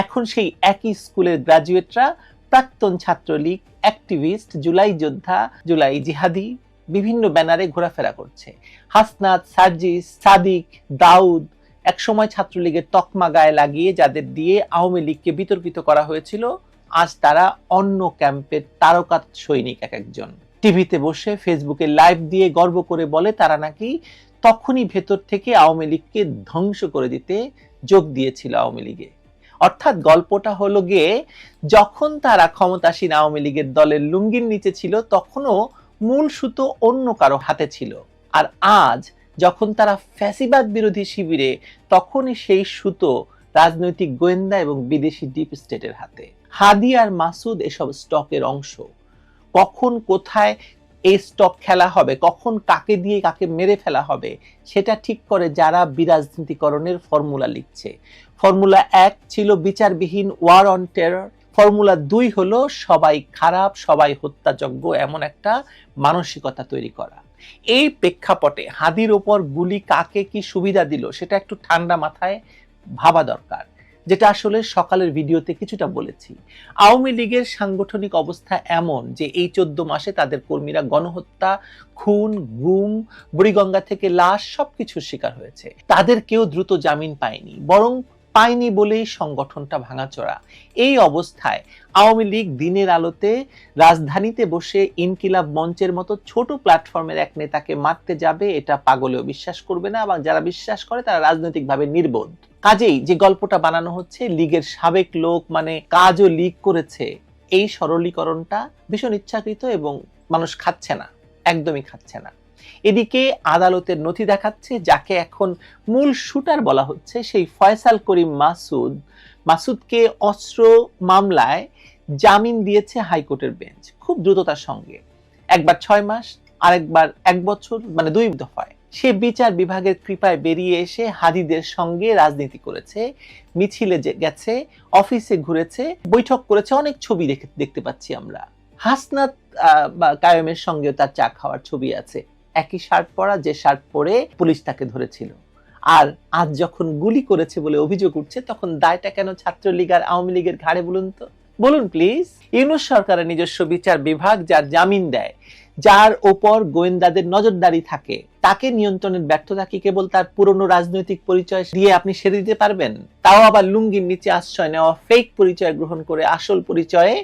D: এখন সেই একই স্কুলের গ্রাজুয়েটরা, প্রাক্তন ছাত্রলীগ অ্যাক্টিভিস্ট, জুলাই যোদ্ধা, জুলাই জিহাদি বিভিন্ন ব্যানারে ঘোরাফেরা করছে। হাসনাত, সার্জিস, সাদিক, দাউদ একসময় ছাত্রলীগের তকমা গায়ে লাগিয়ে যাদের দিয়ে আওয়ামী লীগকে বিতর্কিত করা হয়েছিল, আজ তারা অন্য ক্যাম্পের তারকা সৈনিক এক একজন। টিভিতে বসে ফেসবুকে লাইভ দিয়ে গর্ব করে বলে তারা নাকি তখনই ভেতর থেকে আওয়ামী লীগকে ধ্বংস করে দিতে যোগ দিয়েছিল আওয়ামী লীগে। অর্থাৎ গল্পটা হলো গিয়ে, যখন তারা ক্ষমতাসীন আওয়ামী লীগের দলের লুঙ্গির নিচে ছিল তখনও মূল সুতো অন্য কারো হাতে ছিল, আর আজ যখন তারা ফ্যাসিবাদ বিরোধী শিবিরে, তখনই সেই সুতো রাজনৈতিক গোয়েন্দা এবং বিদেশি ডিপ স্টেটের হাতে। হাদি আর মাসুদ এসব স্টকের অংশ। কখন কোথায় এই স্টক খেলা হবে, কখন কাকে দিয়ে কাকে মেরে ফেলা হবে, সেটা ঠিক করে যারা বিরাজনীতিকরণের ফর্মুলা লিখছে। ফর্মুলা 1 ছিল বিচারবিহীন ওয়ার অন টেরর, ফর্মুলা 2 হলো সবাই খারাপ, সবাই হত্যাযোগ্য, এমন একটা মানসিকতা তৈরি করা। এই প্রেক্ষাপটে হাদির ওপর গুলি কাকে কি সুবিধা দিল সেটা একটু ঠান্ডা মাথায় ভাবা দরকার, যেটা আসলে সকালের ভিডিওতে কিছুটা বলেছি। আওয়ামী লীগের সাংগঠনিক অবস্থা এমন যে এই 14 মাসে তাদের কর্মীরা গণহত্যা, খুন, গুম, বুড়িগঙ্গা থেকে লাশ সবকিছুর শিকার হয়েছে। তাদের কেউ দ্রুত জামিন পায়নি, বরং পায়নি বলেই সংগঠনটা ভাঙাচোরা। এই অবস্থায় আওয়ামী লীগ দিনের আলোতে রাজধানীতে বসে ইনকিলাব মঞ্চের মতো ছোট প্ল্যাটফর্মের এক নেতাকে মারতে যাবে, এটা পাগলেও বিশ্বাস করবে না, এবং যারা বিশ্বাস করে তারা রাজনৈতিকভাবে নির্বোধ। কাজেই যে গল্পটা বানানো হচ্ছে লীগের সাবেক লোক মানে কাজও লীগ করেছে, এই সরলীকরণটা ভীষণ ইচ্ছাকৃত এবং মানুষ খাচ্ছে না, একদমই খাচ্ছে না। এদিকে আদালতের নথি দেখাচ্ছে যাকে এখন মূল শুটার বলা হচ্ছে, সেই ফয়সাল করিম মাসুদকে অস্ত্র মামলায় জামিন দিয়েছে হাইকোর্টের বেঞ্চ খুব দ্রুততার সঙ্গে। একবার 6 মাস, আরেকবার 1 বছর, মানে 2 দফায়। সে বিচার বিভাগের কৃপায় বেরিয়ে এসে হাদিদের সঙ্গে রাজনীতি করেছে, মিছিলে গেছে, অফিসে ঘুরেছে, বৈঠক করেছে, অনেক ছবি দেখতে পাচ্ছি আমরা। হাসনাত বা কায়েমের সঙ্গে তার চা খাওয়ার ছবি আছে, একই শার্ট পরা, যে শার্ট পরে পুলিশ তাকে ধরেছিল। আর আজ যখন গুলি করেছে বলে অভিযোগ উঠছে, তখন দায়টা কেন ছাত্রলীগ আর আওয়ামী লীগের ঘাড়ে বলুন তো? বলুন প্লিজ। ইউনূস সরকারের নিজস্ব বিচার বিভাগ যার জামিন দেয়, যার ওপর গোয়েন্দাদের নজরদারি থাকে, তাকে নিয়ন্ত্রণের ব্যর্থতা কি কেবল তার পুরনো রাজনৈতিক পরিচয় দিয়ে আপনি সেরে দিতে পারবেন? তাও আবার লুঙ্গির নিচে আশ্রয় নেওয়া ফেক পরিচয় গ্রহণ করে আসল পরিচয়ে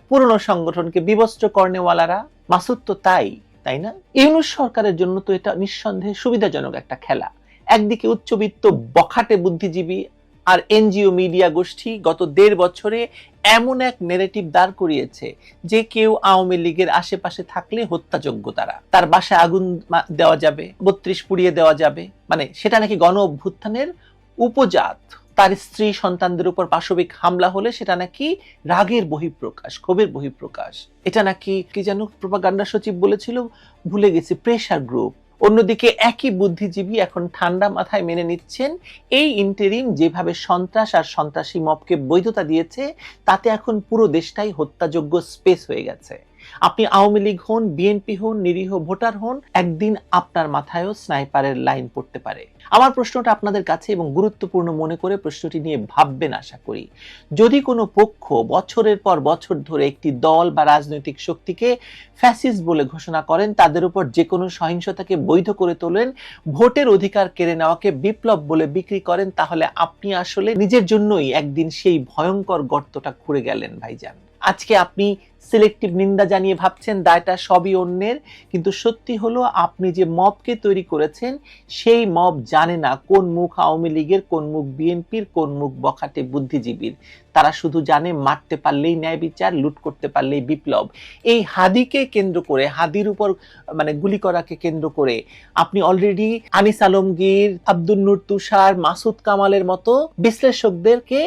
D: পুরনো সংগঠনকে বিবস্ত্র কর্নেওয়ালারা। মাসুদ তো তাই না? ইউনূস সরকারের জন্য তো এটা নিঃসন্দেহে সুবিধাজনক একটা খেলা। একদিকে উচ্চবিত্ত বখাটে বুদ্ধিজীবী আর এনজিও মিডিয়া গোষ্ঠী গত 1.5 বছরে এমন এক নেরেটিভ দাঁড় করিয়েছে যে কেউ আওয়ামী লীগের আশেপাশে থাকলে হত্যাযোগ্য, তার বাসায় আগুন দেওয়া যাবে, 32 পুড়িয়ে দেওয়া যাবে, মানে সেটা নাকি গণ অভ্যুত্থানের উপজাত। তার স্ত্রী সন্তানদের উপর পাশবিক হামলা হলে সেটা নাকি রাগের বহিঃপ্রকাশ, ক্ষোভের বহিঃপ্রকাশ। এটা নাকি কি যেন প্রোপাগান্ডা সচিব বলেছিল, ভুলে গেছি, প্রেসার গ্রুপ। অন্যদিকে একই বুদ্ধিজীবী এখন ঠান্ডা মাথায় মেনে নিচ্ছেন এই ইন্টারিম যেভাবে সন্ত্রাস আর সন্ত্রাসী মবকে বৈধতা দিয়েছে, তাতে এখন পুরো দেশটাই হত্যাযোগ্য স্পেস হয়ে গেছে। আপনি আওয়ামী লীগ হন, বিএনপি হন, নিরীহ ভোটার হন, একদিন আপনার মাথায়ও স্নাইপারের লাইন পড়তে পারে। আমার প্রশ্নটা আপনাদের কাছে এবং গুরুত্বপূর্ণ মনে করে প্রশ্নটি নিয়ে ভাববেন আশা করি। যদি কোনো পক্ষ বছরের পর বছর ধরে একটি দল বা রাজনৈতিক শক্তিকে ফ্যাসিস্ট বলে ঘোষণা করেন, তাদের উপর যে কোনো সহিংসতাকে বৈধ করে তোলেন, ভোটের অধিকার কেড়ে নেওয়াকে বিপ্লব বলে বিক্রি করেন, তাহলে আপনি আসলে নিজের জন্যই একদিন সেই ভয়ঙ্কর গর্তটা খুঁড়ে গেলেন ভাইজান। আজকে আপনি সিলেক্টিভ নিন্দা জানিয়ে ভাবছেন দায়টা সবই অন্যের, কিন্তু সত্যি হলো আপনি যে মবকে তৈরি করেছেন সেই মব জানে না কোন মুখ আওয়ামী লীগের, কোন মুখ বিএনপির, কোন মুখ বখাটে বুদ্ধিজীবীর। তারা শুধু জানে মারতে পারলেই ন্যায় বিচার, লুট করতে পারলেই বিপ্লব। এই হাদিকে কেন্দ্র করে, হাদির উপর মানে গুলি করাকে কেন্দ্র করে আপনি অলরেডি আনিস আলমগীর, আব্দুল নূর তুষার, মাসুদ কামালের মতো বিশ্লেষকদেরকে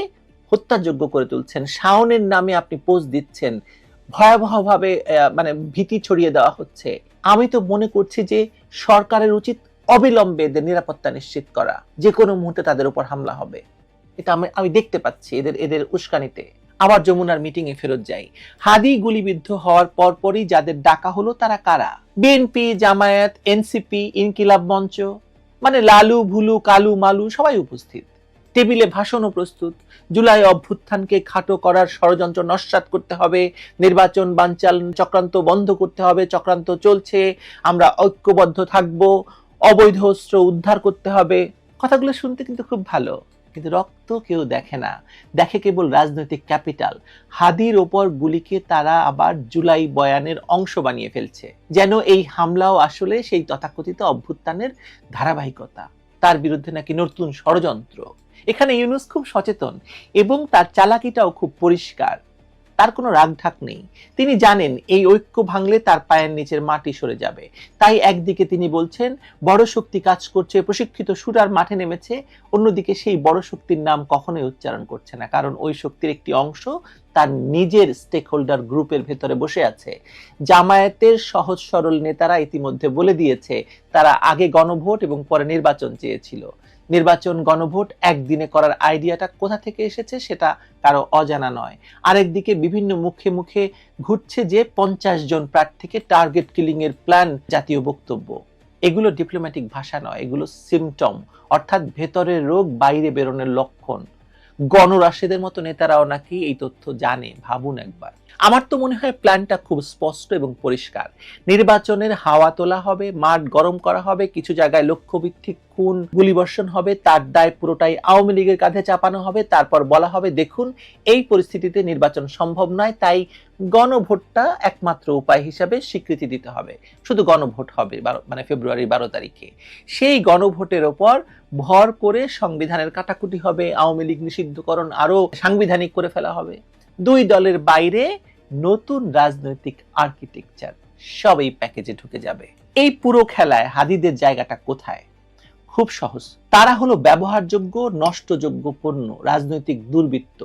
D: হত্যাযোগ্য করে তুলছেন। শাওনের নামে আপনি পোস্ট দিচ্ছেন, ভয়াবহভাবে মানে ভীতি ছড়িয়ে দেওয়া হচ্ছে। আমি তো মনে করছি যে সরকারের উচিত অবিলম্বে এদের নিরাপত্তা নিশ্চিত করা, যে কোনো মুহূর্তে তাদের উপর হামলা হবে। এটা আমি দেখতে পাচ্ছি এদের উস্কানিতে। আবার যমুনার মিটিং এ ফেরত যাই। হাদি গুলিবিদ্ধ হওয়ার পরপরই যাদের ডাকা হলো তারা কারা? বিএনপি, জামায়াত, এনসিপি, ইনকিলাব মঞ্চ, মানে লালু, ভুলু, কালু, মালু সবাই উপস্থিত। টেবিলে ভাষণও প্রস্তুত। জুলাই অভ্যুত্থানকে খাটো করার ষড়যন্ত্র নস্যাৎ করতে হবে, নির্বাচন বানচাল চক্রান্ত বন্ধ করতে হবে, চক্রান্ত চলছে, আমরা ঐক্যবদ্ধ থাকব, অবৈধ অস্ত্র উদ্ধার করতে হবে। কথাগুলো শুনতে কিন্তু খুব ভালো, কিন্তু রক্ত কেউ দেখে না, দেখে কেবল রাজনৈতিক ক্যাপিটাল। হাদির ওপর গুলিকে তারা আবার জুলাই বয়ানের অংশ বানিয়ে ফেলছে, যেন এই হামলাও আসলে সেই তথাকথিত অভ্যুত্থানের ধারাবাহিকতা, তার বিরুদ্ধে নাকি নতুন ষড়যন্ত্র। এখানে ইউনূস খুব সচেতন এবং তার চালাকিটাও খুব পরিষ্কার। তার কোনো রাগঢাক নেই। তিনি জানেন এই ঐক্য ভাঙলে তার পায়ের নিচের মাটি সরে যাবে। তাই একদিকে তিনি বলছেন বড় শক্তি কাজ করছে, প্রশিক্ষিত শুটার মাঠে নেমেছে, অন্যদিকে সেই বড় শক্তির নাম কখনোই উচ্চারণ করছে না, কারণ ওই শক্তির একটি অংশ তার নিজের স্টেক হোল্ডার গ্রুপের ভেতরে বসে আছে। জামায়াতের সহজ সরল নেতারা ইতিমধ্যে বলে দিয়েছে তারা আগে গণভোট এবং পরে নির্বাচন চেয়েছিল। নির্বাচন গণভোট একদিনে করার আইডিয়াটা কোথা থেকে এসেছে সেটা কারো অজানা নয়। আরেকদিকে বিভিন্ন মুখে মুখে ঘুরছে যে 50 জন প্রার্থীকে টার্গেট কিলিং এর প্ল্যান, জাতীয় বক্তব্য। এগুলো ডিপ্লোম্যাটিক ভাষা নয়, এগুলো সিমটম, অর্থাৎ ভেতরের রোগ বাইরে বেরোনোর লক্ষণ। গণরাশেদের মতো নেতারাও নাকি এই তথ্য জানে। ভাবুন একবার। আমার তো মনে হয় প্ল্যানটা খুব স্পষ্ট এবং পরিষ্কার। নির্বাচনের হাওয়া তোলা হবে, মাঠ গরম করা হবে, কিছু জায়গায় লক্ষ্যভিত্তিক খুন গুলিবর্ষণ হবে, তার দায় পুরোটাই আওয়ামী লীগের কাঁধে চাপানো হবে। তারপর বলা হবে, দেখুন এই পরিস্থিতিতে নির্বাচন সম্ভব নয়, তাই গণভোটটা একমাত্র উপায় হিসাবে স্বীকৃতি দিতে হবে। শুধু গণভোট হবে মানে ফেব্রুয়ারি 12 তারিখে। সেই গণভোটের ওপর ভর করে সংবিধানের কাটাকুটি হবে, আওয়ামী লীগ নিষিদ্ধকরণ আরো সাংবিধানিক করে ফেলা হবে। দুই দলের বাইরে নতুন রাজনৈতিক আর্কিটেকচার সব এই প্যাকেজে ঢুকে যাবে। এই পুরো খেলায় হাদিদের জায়গাটা কোথায়? খুব সহজ। তারা হলো ব্যবহারযোগ্য, নষ্টযোগ্য পণ্য, রাজনৈতিক দুর্বৃত্ত।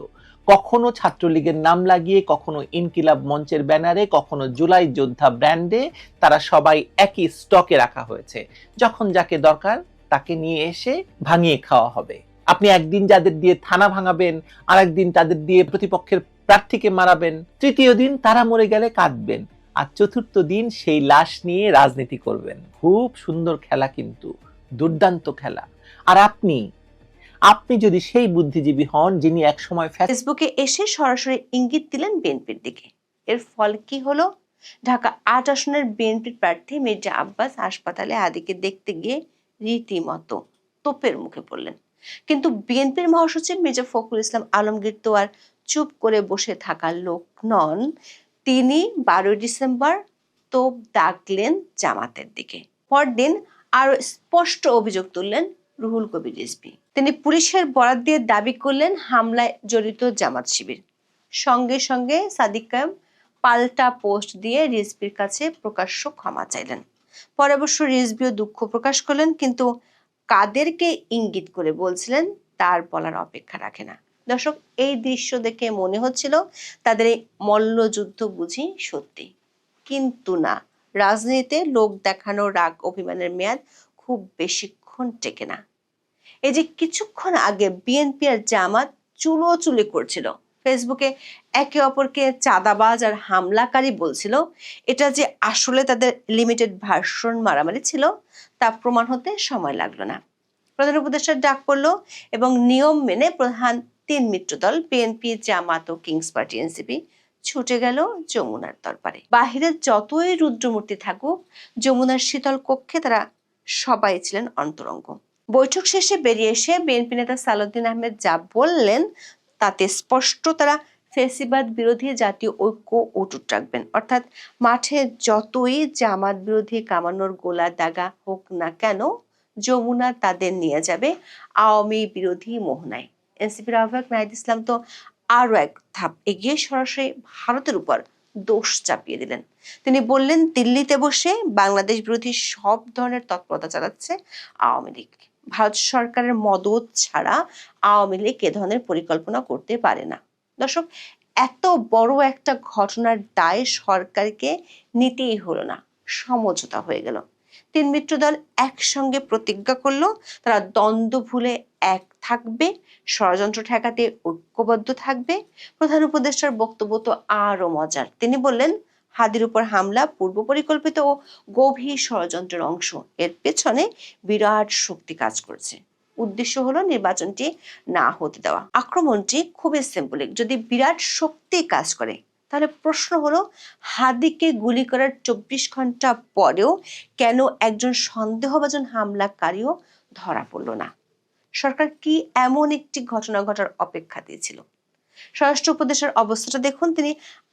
D: কখনো ছাত্রলীগের নাম লাগিয়ে, কখনো ইনকিলাব মঞ্চের ব্যানারে, কখনো জুলাই যোদ্ধা ব্র্যান্ডে তারা সবাই একই স্টকে রাখা হয়েছে। যখন যাকে দরকার তাকে নিয়ে এসে ভাঙিয়ে খাওয়া হবে। আপনি একদিন যাদের দিয়ে থানা ভাঙাবেন, আরেকদিন তাদের দিয়ে প্রতিপক্ষের প্রার্থীকে মারাবেন, তৃতীয় দিন তারা মরে গেলে কাঁদবেন, আর চতুর্থ দিন সেই লাশ নিয়ে রাজনীতি করবেন। খুব সুন্দর খেলা, কিন্তু দুর্দান্ত খেলা। আর আপনি যদি সেই বুদ্ধিজীবী হন যিনি একসময়
E: ফেসবুকে এসে সরাসরি ইঙ্গিত দিলেন বিএনপির দিকে, এর ফল কি হলো? ঢাকা ৮ আসনের বিএনপির প্রার্থী মির্জা আব্বাস হাসপাতালে হাদিকে দেখতে গিয়ে রীতিমতো তোপের মুখে পড়লেন। কিন্তু বিএনপির মহাসচিব মির্জা ফখরুল ইসলাম আলমগীর তো আর চুপ করে বসে থাকার লোক নন। তিনি 12 ডিসেম্বর তোপ দাগলেন জামাতের দিকে। পরদিন আরো স্পষ্ট অভিযোগ তুললেন রুহুল কবির রিজভী। তিনি পুলিশের বরাত দিয়ে দাবি করলেন হামলায় জড়িত জামাত শিবির। সঙ্গে সঙ্গে সাদিক কায়েম পাল্টা পোস্ট দিয়ে রিজভীর কাছে প্রকাশ্য ক্ষমা চাইলেন। পরে অবশ্য রিজভীও দুঃখ প্রকাশ করলেন, কিন্তু কাদেরকে ইঙ্গিত করে বলছিলেন তার বলার অপেক্ষা রাখে না। দর্শক, এই দৃশ্য দেখে মনে হচ্ছিল তাদের এই মল্লযুদ্ধ বুঝি সত্যি। কিন্তু না, রাজনীতিতে লোক দেখানো রাগ অভিমানের মেয়াদ খুব বেশিক্ষণ টেকে না। এই যে কিছুক্ষণ আগে বিএনপি আর জামাত চুলোচুলি করছিল, ফেসবুকে একে অপরকে চাঁদাবাজ আর হামলাকারী বলছিল, এটা যে আসলে তাদের লিমিটেড ভার্সন মারামারি ছিল তা প্রমাণ হতে সময় লাগলো না। প্রধান উপদেষ্টার ডাক পড়লো এবং নিয়ম মেনে প্রধান 3 মিত্রদল বিএনপি, জামাত ও কিংস পার্টি এনসিপি ছুটে গেল যমুনার দরবারে। বাহিরে যতই রুদ্রমূর্তি থাকুক, যমুনার শীতল কক্ষে তারা সবাই ছিলেন অন্তরঙ্গ। বৈঠক শেষে বেরিয়ে এসে বিএনপি নেতা সালাউদ্দিন আহমেদ যা বললেন তাতে স্পষ্ট তারা ফ্যাসিবাদ বিরোধী জাতীয় ঐক্য অটুট রাখবেন। অর্থাৎ মাঠে যতই জামাত বিরোধী কামানোর গোলা দাগা হোক না কেন, যমুনা তাদের নিয়ে যাবে আওয়ামী বিরোধী মোহনায়। এনসিপির আহ্বায়ক নাহিদ ইসলাম তো আরো এক ধাপ এগিয়ে সরাসরি ভারতের উপর দোষ চাপিয়ে দিলেন। তিনি বললেন, দিল্লিতে বসে বাংলাদেশ বিরোধী সব ধরনের তৎপরতা চালাচ্ছে আওয়ামী লীগ। ভারত সরকারের মদত ছাড়া আওয়ামী লীগ এ ধরনের পরিকল্পনা করতে পারে না। দর্শক, এত বড় একটা ঘটনার দায় সরকারকে নিতেই হলো না, সমঝোতা হয়ে গেল। 3 মিত্রদল একসঙ্গে প্রতিজ্ঞা করলো তারা দ্বন্দ্ব ভুলে এক থাকবে, ষড়যন্ত্র ঠেকাতে ঐক্যবদ্ধ থাকবে। প্রধান উপদেষ্টার বক্তব্য তো আরো মজার। তিনি বললেন, হাদির উপর হামলা পূর্ব পরিকল্পিত ও গভীর ষড়যন্ত্রের অংশ। এর পেছনে বিরাট শক্তি কাজ করছে। উদ্দেশ্য হলো নির্বাচনটি না হতে দেওয়া। আক্রমণটি খুবই সিম্বলিক। যদি বিরাট শক্তি কাজ করে, তাহলে প্রশ্ন হলো, হাদিকে গুলি করার 24 ঘন্টা পরেও কেন একজন সন্দেহভাজন হামলাকারীও ধরা পড়লো না? সরকার কি এমন একটি ঘটনা ঘটার অপেক্ষা দিয়েছিল? স্বরাষ্ট্র উপদেষ্টার অবস্থাটা দেখুন। তিনি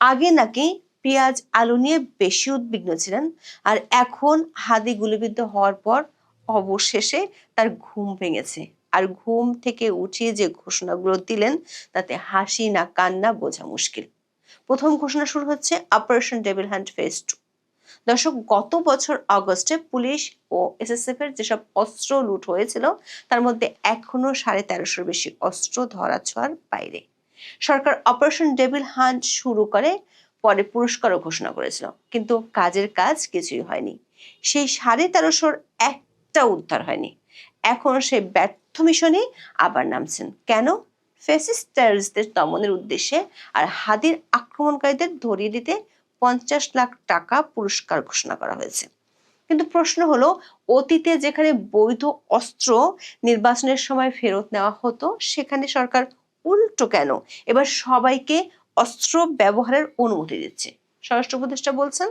E: আগে নাকি পেঁয়াজ আলু নিয়ে বেশি উদ্বিগ্ন ছিলেন, আর এখন হাদি গুলিবিদ্ধ হওয়ার পর অবশেষে তার ঘুম ভেঙেছে। আর ঘুম থেকে উঠিয়ে যে ঘোষণাগুলো দিলেন তাতে হাসি না কান্না বোঝা মুশকিল। প্রথম ঘোষণা শুরু হচ্ছে অপারেশন ডেভিল হান্ট ফেজ 2। দর্শক, গত বছর আগস্টে পুলিশ ও এসএসএফ এর যেসব অস্ত্র লুট হয়েছিল তার মধ্যে এখনো 1350-র বেশি অস্ত্র ধরাছোঁয়ার বাইরে। সরকার অপারেশন ডেভিল হান্ট শুরু করে, পরে পুরস্কারও ঘোষণা করেছিল, কিন্তু কাজের কাজ কিছুই হয়নি। সেই 1350-র একটা উদ্ধার হয়নি। এখন সেই ব্যর্থ মিশনে আবার নামছেন। কেন? ফ্যাসিস্ট টেররিস্টদের দমনের উদ্দেশ্যে আর হাদির আক্রমণকারীদের ধরিয়ে দিতে 50 লাখ টাকা পুরস্কার ঘোষণা করা হয়েছে। কিন্তু প্রশ্ন হলো, অতীতে যেখানে বৈধ অস্ত্র নির্বাচনের সময় ফেরত নেওয়া হতো, সেখানে সরকার উল্টো কেন এবার সবাইকে অস্ত্র ব্যবহারের অনুমতি দিচ্ছে? স্বরাষ্ট্র উপদেষ্টা বলছেন,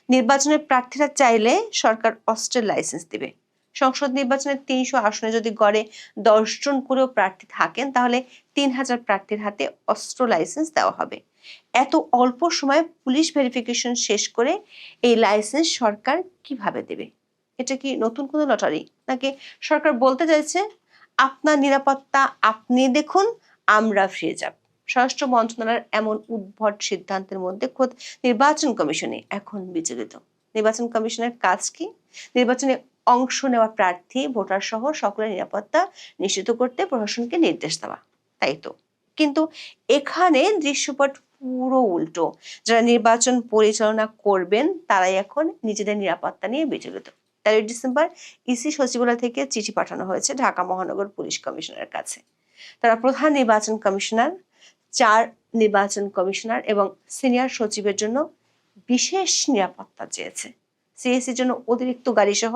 E: নির্বাচনের প্রার্থীরা চাইলে সরকার অস্ত্রের লাইসেন্স দিবে। সংসদ নির্বাচনের ৩০০ আসনে যদি গড়ে ১০ জন করেও প্রার্থী থাকেন, তাহলে ৩,০০০ প্রার্থীর হাতে অস্ত্র লাইসেন্স দেওয়া হবে। এত অল্প সময়ে পুলিশ ভেরিফিকেশন শেষ করে এই লাইসেন্স সরকার কিভাবে দেবে? এটা কি নতুন কোনো লটারি, নাকি সরকার বলতে চাইছে আপনার নিরাপত্তা আপনি দেখুন, আমরা ফিরে যাব? স্বরাষ্ট্র মন্ত্রণালয়ের এমন উদ্ভট সিদ্ধান্তের মধ্যে খোদ নির্বাচন কমিশনে এখন বিচলিত। নির্বাচন কমিশনের কাজ কি? নির্বাচনে অংশ নেওয়া প্রার্থী, ভোটার সহ সকলের নিরাপত্তা নিশ্চিত করতে প্রশাসনকে নির্দেশ দেওয়া, তাই তো? কিন্তু এখানে দৃশ্যপট পুরো উল্টো। যারা নির্বাচন পরিচালনা করবেন তারাই এখন নিজেদের নিরাপত্তা নিয়ে বিচলিত। 13 ডিসেম্বর ইসি সচিবালয় থেকে চিঠি পাঠানো হয়েছে ঢাকা মহানগর পুলিশ কমিশনারের কাছে। তারা প্রধান নির্বাচন কমিশনার, 4 নির্বাচন কমিশনার এবং সিনিয়র সচিবের জন্য বিশেষ নিরাপত্তা চেয়েছে। সিএসির জন্য অতিরিক্ত গাড়ি সহ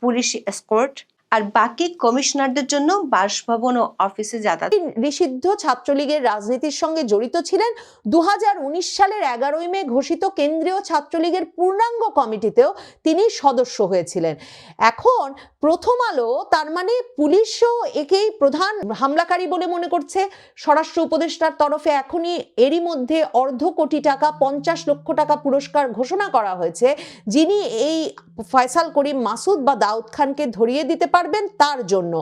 E: পুলিশ এসকর্ট, আর বাকি কমিশনারদের জন্য বাসভবন ও অফিসে যাতায়াত।
F: নিষিদ্ধ ছাত্রলীগের রাজনীতির সঙ্গে জড়িত ছিলেন। 2019 সালের 11ই মে ঘোষিত কেন্দ্রীয় ছাত্রলীগের পূর্ণাঙ্গ কমিটিতেও তিনি সদস্য হয়েছিলেন। এখন প্রথম আলো তার মানে পুলিশও একেই প্রধান হামলাকারী বলে মনে করছে। স্বরাষ্ট্র উপদেষ্টার তরফে এখনই এরই মধ্যে 1.5 কোটি টাকা, 50 লক্ষ টাকা পুরস্কার ঘোষণা করা হয়েছে, যিনি এই ফয়সাল করিম মাসুদ বা দাউদ খানকে ধরিয়ে দিতে পারবেন তার জন্য।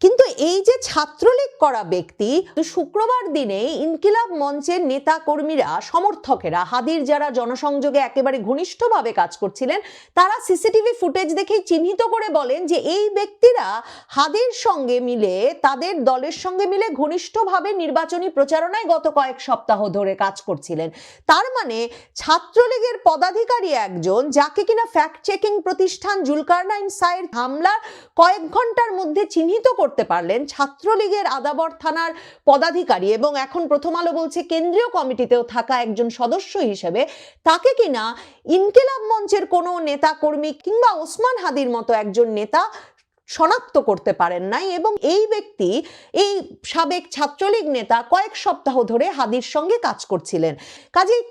F: কিন্তু এই যে ছাত্রলীগ করা ব্যক্তি, শুক্রবার দিনে ইনকিলাব মঞ্চের নেতা কর্মীরা, সমর্থকেরা, হাদির যারা জনসংযোগে একেবারে ঘনিষ্ঠভাবে কাজ করছিলেন, তারা সিসিটিভি ফুটেজ দেখেই চিহ্নিত করে বলেন যে এই ব্যক্তিরা হাদির সঙ্গে মিলে, তাদের দলের সঙ্গে মিলে ঘনিষ্ঠভাবে নির্বাচনী প্রচারণায় গত কয়েক সপ্তাহ ধরে কাজ করছিলেন। তার মানে ছাত্রলীগের পদাধিকারী একজন, যাকে কিনা ফ্যাক্ট চেকিং প্রতিষ্ঠান জুলকারনাইন সাইর হামলার কয়েক ঘন্টার মধ্যে চিহ্নিত করতে পারলেন ছাত্রলীগের আদাবর থানার পদাধিকারী এবং এখন প্রথম আলো বলছে কেন্দ্রীয় কমিটিতেও থাকা একজন সদস্য হিসেবে, তাকে কিনা ইনকিলাব মঞ্চের কোনো নেতা কর্মী কিংবা ওসমান হাদির মতো একজন নেতা শনাক্ত করতে পারেন নাই। এবং এই ব্যক্তি, এই সাবেক ছাত্রলীগ নেতা, কয়েক সপ্তাহ ধরে হাদির সঙ্গে কাজ করছিলেন। কাজেই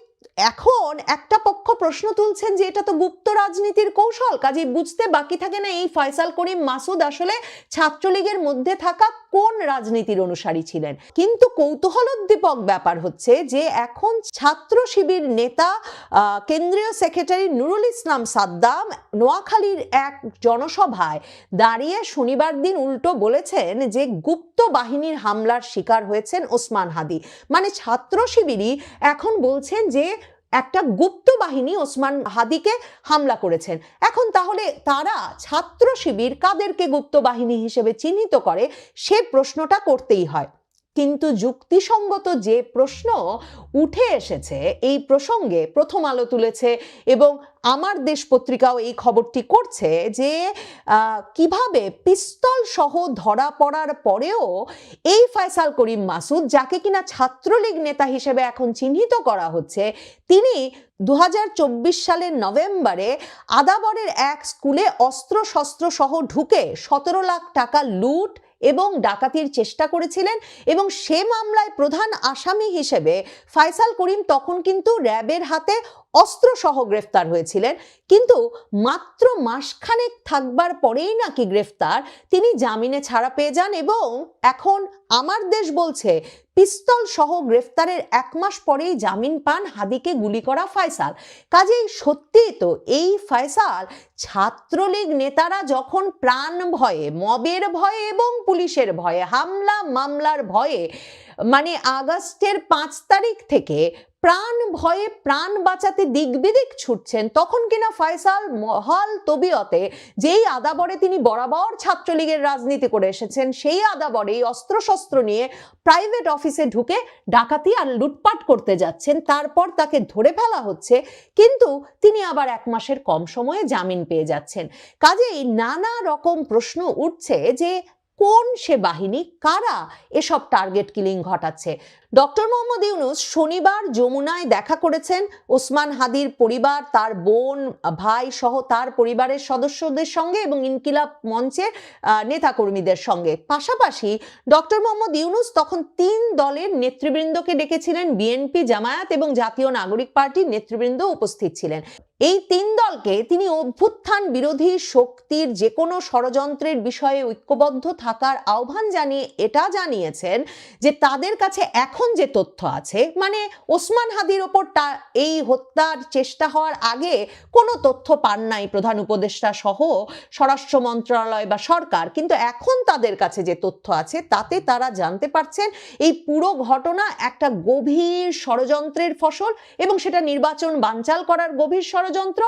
F: এখন একটা পক্ষ প্রশ্ন তুলছেন যে এটা তো গুপ্ত রাজনীতির কৌশল, কাজেই বুঝতে বাকি থাকে না এই ফয়সাল করিম মাসুদ আসলে ছাত্রলীগের মধ্যে থাকা কোন রাজনীতির অনুসারী ছিলেন। কিন্তু কৌতূহলোদ্দীপক ব্যাপার হচ্ছে যে এখন ছাত্র শিবির নেতা কেন্দ্রীয় সেক্রেটারি নুরুল ইসলাম সাদ্দাম নোয়াখালীর এক জনসভায় দাঁড়িয়ে শনিবার দিন উল্টো বলেছেন যে গুপ্ত বাহিনীর হামলার শিকার হয়েছেন ওসমান হাদি। মানে ছাত্র শিবিরই এখন বলছেন যে একটা গুপ্ত বাহিনী ওসমান হাদিকে হামলা করেছেন। এখন তাহলে তারা ছাত্র শিবির কাদেরকে গুপ্ত বাহিনী হিসেবে চিহ্নিত করে, সে প্রশ্নটা করতেই হয়। কিন্তু যুক্তিসঙ্গত যে প্রশ্ন উঠে এসেছে এই প্রসঙ্গে প্রথম আলো তুলেছে এবং আমার দেশ পত্রিকাও এই খবরটি করছে যে কিভাবে পিস্তল সহ ধরা পড়ার পরেও এই ফয়সাল করিম মাসুদ, যাকে কিনা ছাত্রলীগ নেতা হিসেবে এখন চিহ্নিত করা হচ্ছে, তিনি 2024 সালের নভেম্বরে আদাবরের এক স্কুলে অস্ত্র শস্ত্র সহ ঢুকে 17 লাখ টাকা লুট এবং ডাকাতির চেষ্টা করেছিলেন এবং সে মামলায় প্রধান আসামি হিসেবে ফয়সাল করিম তখন কিন্তু র্যাবের হাতে অস্ত্র সহ গ্রেফতার হয়েছিলেন। কিন্তু মাত্র মাসখানেক থাকবার পরেই নাকি গ্রেফতার, তিনি জামিনে ছাড়া পেয়ে যান এবং এখন আমার দেশ বলছে পিস্তল সহ গ্রেফতারের 1 মাস পরেই জামিন পান হাদিকে গুলি করা ফয়সাল। কাজেই সত্যি তো এই ফয়সাল ছাত্রলীগ নেতারা যখন প্রাণ ভয়ে, মবের ভয়ে এবং পুলিশের ভয়ে, হামলা মামলার ভয়ে, মানে আগস্টের 5 তারিখ থেকে প্রাণ ভয়ে প্রাণ বাঁচাতে দিক বিদিক ছুটছেন, তখন কিনা ফয়সাল মহাল তবিয়তে যেই আদাবরে তিনি বরাবর ছাত্রলীগের রাজনীতি করে এসেছেন, সেই আদাবরে অস্ত্রশস্ত্র নিয়ে প্রাইভেট অফিসে ঢুকে ডাকাতি আর লুটপাট করতে যাচ্ছেন, তারপর তাকে ধরে ফেলা হচ্ছে, কিন্তু তিনি আবার 1 মাসের কম সময়ে জামিন পেয়ে যাচ্ছেন। কাজেই নানা রকম প্রশ্ন উঠছে যে কোন সে বাহিনী, কারা এসব টার্গেট কিলিং ঘটাচ্ছে। ডক্টর মোহাম্মদ ইউনূস শনিবার যমুনায় দেখা করেছেন ওসমান হাদির পরিবার, তার বোন, ভাই সহ তার পরিবারের সদস্যদের সঙ্গে এবং ইনকিলাব মঞ্চের নেতাকর্মীদের সঙ্গে। পাশাপাশি ডক্টর মোহাম্মদ ইউনূস তখন 3 দলের নেতৃবৃন্দকে ডেকেছিলেন, বিএনপি, জামায়াত এবং জাতীয় নাগরিক পার্টির নেতৃবৃন্দ উপস্থিত ছিলেন। এই 3 দলকে তিনি অভ্যুত্থান বিরোধী শক্তির যে কোনো ষড়যন্ত্রের বিষয়ে ঐক্যবদ্ধ থাকার আহ্বান জানিয়ে এটা জানিয়েছেন যে তাদের কাছে এখন যে তথ্য আছে, মানে ওসমান হাদির ওপর এই হত্যার চেষ্টা হওয়ার আগে কোনো তথ্য পান নাই প্রধান উপদেষ্টা সহ স্বরাষ্ট্র মন্ত্রণালয় বা সরকার, কিন্তু এখন তাদের কাছে যে তথ্য আছে তাতে তারা জানতে পারছেন এই পুরো ঘটনা একটা গভীর ষড়যন্ত্রের ফসল এবং সেটা নির্বাচন বানচাল করার গভীর ষড়যন্ত্র।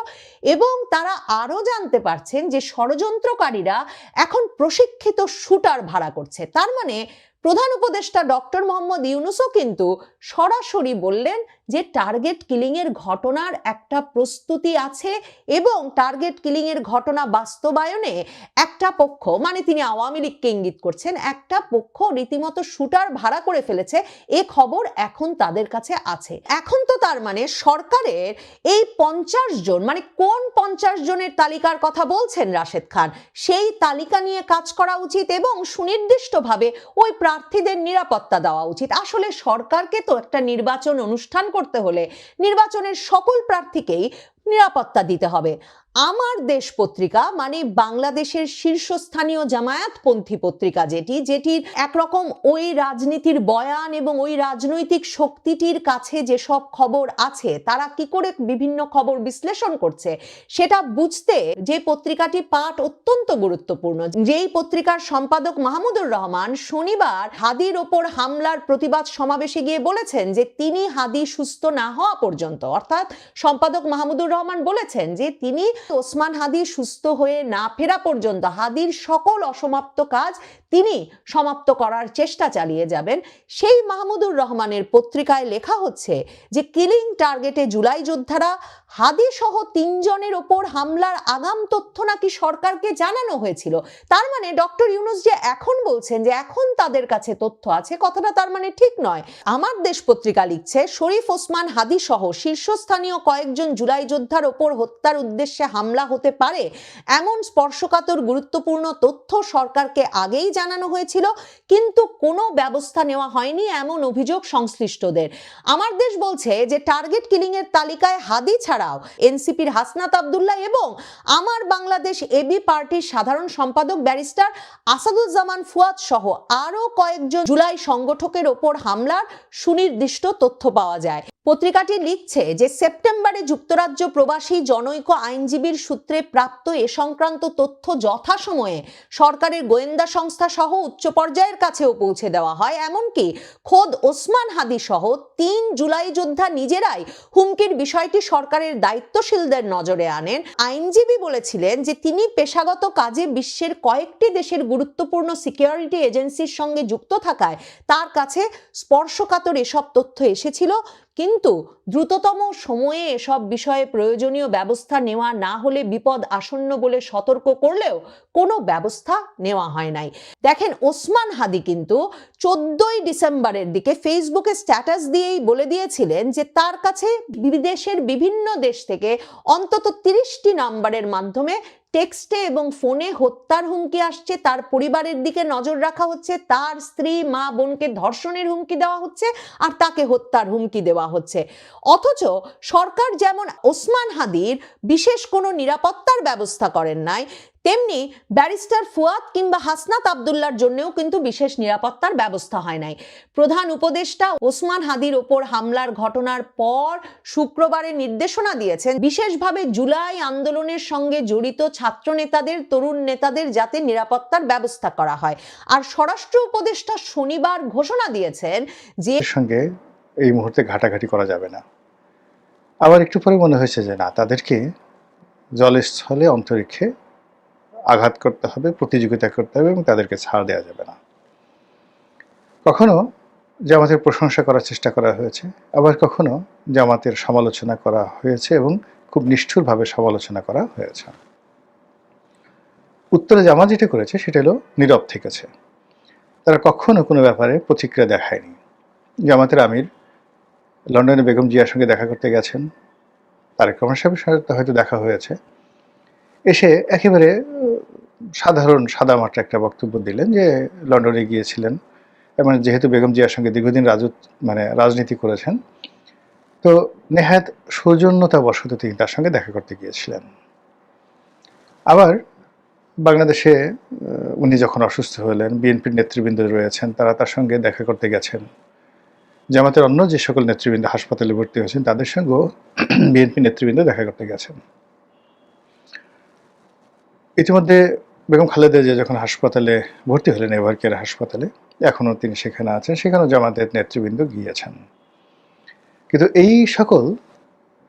F: এবং তারা আরো জানতে পারছেন যে ষড়যন্ত্রকারীরা এখন প্রশিক্ষিত শুটার ভাড়া করছে। তার মানে প্রধান উপদেষ্টা ডক্টর মোহাম্মদ ইউনূসও কিন্তু সরাসরি বললেন যে টার্গেট কিলিং এর ঘটনার একটা প্রস্তুতি আছে এবং টার্গেট কিলিং এর ঘটনা বাস্তবায়নে একটা পক্ষ, মানে তিনি আওয়ামী লীগকে ইঙ্গিত করছেন, একটা পক্ষ রীতিমতো শুটার ভাড়া করে ফেলেছে, এ খবর এখন তাদের কাছে আছে। এখন তো তার মানে সরকারের এই 50 জন, মানে কোন 50 জনের তালিকার কথা বলছেন রাশেদ খান, সেই তালিকা নিয়ে কাজ করা উচিত এবং সুনির্দিষ্টভাবে ওই প্রার্থীদের নিরাপত্তা দেওয়া উচিত। আসলে সরকারকে তো একটা নির্বাচন অনুষ্ঠান করতে হলে নির্বাচনের সকল প্রার্থীকেই নিরাপত্তা দিতে হবে। আমার দেশ পত্রিকা, মানে বাংলাদেশের শীর্ষস্থানীয় জামায়াতপন্থী পত্রিকা যেটির একরকম ওই রাজনীতির বয়ান এবং ওই রাজনৈতিক শক্তিটির কাছে যেসব খবর আছে তারা কি করে বিভিন্ন খবর বিশ্লেষণ করছে সেটা বুঝতে যে পত্রিকাটি পাঠ অত্যন্ত গুরুত্বপূর্ণ। যেই পত্রিকার সম্পাদক মাহমুদুর রহমান শনিবার হাদির ওপর হামলার প্রতিবাদ সমাবেশে গিয়ে বলেছেন যে তিনি হাদি সুস্থ না হওয়া পর্যন্ত, অর্থাৎ সম্পাদক মাহমুদুর রহমান বলেছেন যে তিনি ওসমান হাদি সুস্থ হয়ে না ফেরা পর্যন্ত হাদির সকল অসমাপ্ত কাজ তিনি সমাপ্ত করার চেষ্টা চালিয়ে যাবেন। সেই মাহমুদুর রহমানের পত্রিকায় লেখা হচ্ছে যে কিলিং টার্গেটে জুলাই যোদ্ধারা হাদি সহ 3 জনের ওপর হামলার আগাম তথ্য নাকি সরকারকে জানানো হয়েছিল। তার মানে ডক্টর ইউনূস যে এখন বলছেন যে এখন তাদের কাছে তথ্য আছে, কথাটা তার মানে ঠিক নয়। আমার দেশ পত্রিকা লিখছে শরীফ ওসমান হাদি সহ শীর্ষস্থানীয় কয়েকজন জুলাই যোদ্ধার ওপর হত্যার উদ্দেশ্যে হামলা হতে পারে এমন স্পর্শকাতর গুরুত্বপূর্ণ তথ্য সরকারকে আগেই জানানো হয়েছিল, কিন্তু কোনো ব্যবস্থা নেওয়া হয়নি এমন অভিযোগ সংশ্লিষ্টদের। আমার দেশ বলছে যে টার্গেট কিলিং এর তালিকায় হাদি ছাড়াও এনসিপির হাসনাত আব্দুল্লাহ এবং আমার বাংলাদেশ এবি পার্টির সাধারণ সম্পাদক ব্যারিস্টার আসাদুজ্জামান ফুয়াদ সহ আরো কয়েকজন জুলাই সংগঠকের ওপর হামলার সুনির্দিষ্ট তথ্য পাওয়া যায়। পত্রিকাটি লিখছে যে সেপ্টেম্বরে যুক্তরাজ্য প্রবাসী জনৈক আইনজীবীর সূত্রে প্রাপ্ত এ সংক্রান্ত তথ্য যথাসময়ে সরকারের গোয়েন্দা সংস্থা সহ উচ্চ পর্যায়ের কাছেও পৌঁছে দেওয়া হয়। এমনকি খোদ ওসমান হাদি সহ 3 জুলাই যোদ্ধা নিজেরাই হুমকির বিষয়টি সরকারের দায়িত্বশীলদের নজরে আনেন। আইনজীবী বলেছিলেন যে তিনি পেশাগত কাজে বিশ্বের কয়েকটি দেশের গুরুত্বপূর্ণ সিকিউরিটি এজেন্সির সঙ্গে যুক্ত থাকায় তার কাছে স্পর্শকাতর এসব তথ্য এসেছিল, কিন্তু দ্রুততম সময়ে এসব বিষয়ে প্রয়োজনীয় ব্যবস্থা নেওয়া না হলে বিপদ আসন্ন বলে সতর্ক করলেও কোনো ব্যবস্থা নেওয়া হয় নাই। দেখেন, ওসমান হাদি কিন্তু 14ই ডিসেম্বরের দিকে ফেসবুকে স্ট্যাটাস দিয়েই বলে দিয়েছিলেন যে তার কাছে বিদেশের বিভিন্ন দেশ থেকে অন্তত 30টি নাম্বারের মাধ্যমে টেক্সটে এবং ফোনে হত্যার হুমকি আসছে, তার পরিবারের দিকে নজর রাখা হচ্ছে, তার স্ত্রী মা বোনকে ধর্ষণের হুমকি দেওয়া হচ্ছে আর তাকে হত্যার হুমকি দেওয়া হচ্ছে। অথচ সরকার যেমন ওসমান হাদির বিশেষ কোনো নিরাপত্তার ব্যবস্থা করেন নাই, তেমনি ব্যারিস্টার ফুয়াদ কিংবা হাসনাত আব্দুল্লাহর জন্যও কিন্তু বিশেষ নিরাপত্তার ব্যবস্থা হয় নাই। প্রধান উপদেষ্টা ওসমান হাদির ওপর হামলার ঘটনার পর শুক্রবারে নির্দেশনা দিয়েছেন বিশেষভাবে জুলাই আন্দোলনের সঙ্গে জড়িত ছাত্র নেতাদের, তরুণ নেতাদের যাতে নিরাপত্তার ব্যবস্থা করা হয়। আর স্বরাষ্ট্র উপদেষ্টা শনিবার ঘোষণা দিয়েছেন যে
G: সঙ্গে এই মুহূর্তে ঘাটাঘাটি করা যাবে না। আবার একটু পরে মনে হয়েছে যে না, তাদেরকে জলস্থলে অন্তরিক্ষে আঘাত করতে হবে, প্রতিযোগিতা করতে হবে এবং তাদেরকে ছাড় দেওয়া যাবে না। কখনো জামাতের প্রশংসা করার চেষ্টা করা হয়েছে, আবার কখনো জামাতের সমালোচনা করা হয়েছে এবং খুব নিষ্ঠুরভাবে সমালোচনা করা হয়েছে। উত্তরে জামাত যেটা করেছে সেটা হলো নীরব থেকেছে। তারা কখনো কোনো ব্যাপারে প্রতিক্রিয়া দেখায়নি। জামাতের আমির লন্ডনে বেগম জিয়ার সঙ্গে দেখা করতে গেছেন, তারেক রহমান সাহেবের সাথে হয়তো দেখা হয়েছে। এসে একেবারে সাধারণ সাদামাটা একটা বক্তব্য দিলেন যে লন্ডনে গিয়েছিলেন এবং যেহেতু বেগম জিয়ার সঙ্গে দীর্ঘদিন রাজনীতি করেছেন, তো নেহাত সৌজন্যতা বশত তিনি তার সঙ্গে দেখা করতে গিয়েছিলেন। আবার বাংলাদেশে উনি যখন অসুস্থ হলেন, বিএনপির নেতৃবৃন্দ রয়েছেন, তারা তার সঙ্গে দেখা করতে গেছেন। জামাতের অন্য যে সকল নেতৃবৃন্দ হাসপাতালে ভর্তি হয়েছেন তাদের সঙ্গেও বিএনপি নেতৃবৃন্দ দেখা করতে গেছেন। ইতিমধ্যে বেগম খালেদা জিয়া যখন হাসপাতালে ভর্তি হলেন, এভার কেয়ার হাসপাতালে, এখনও তিনি সেখানে আছেন, সেখানেও জামাতের নেতৃবৃন্দ গিয়েছেন। কিন্তু এই সকল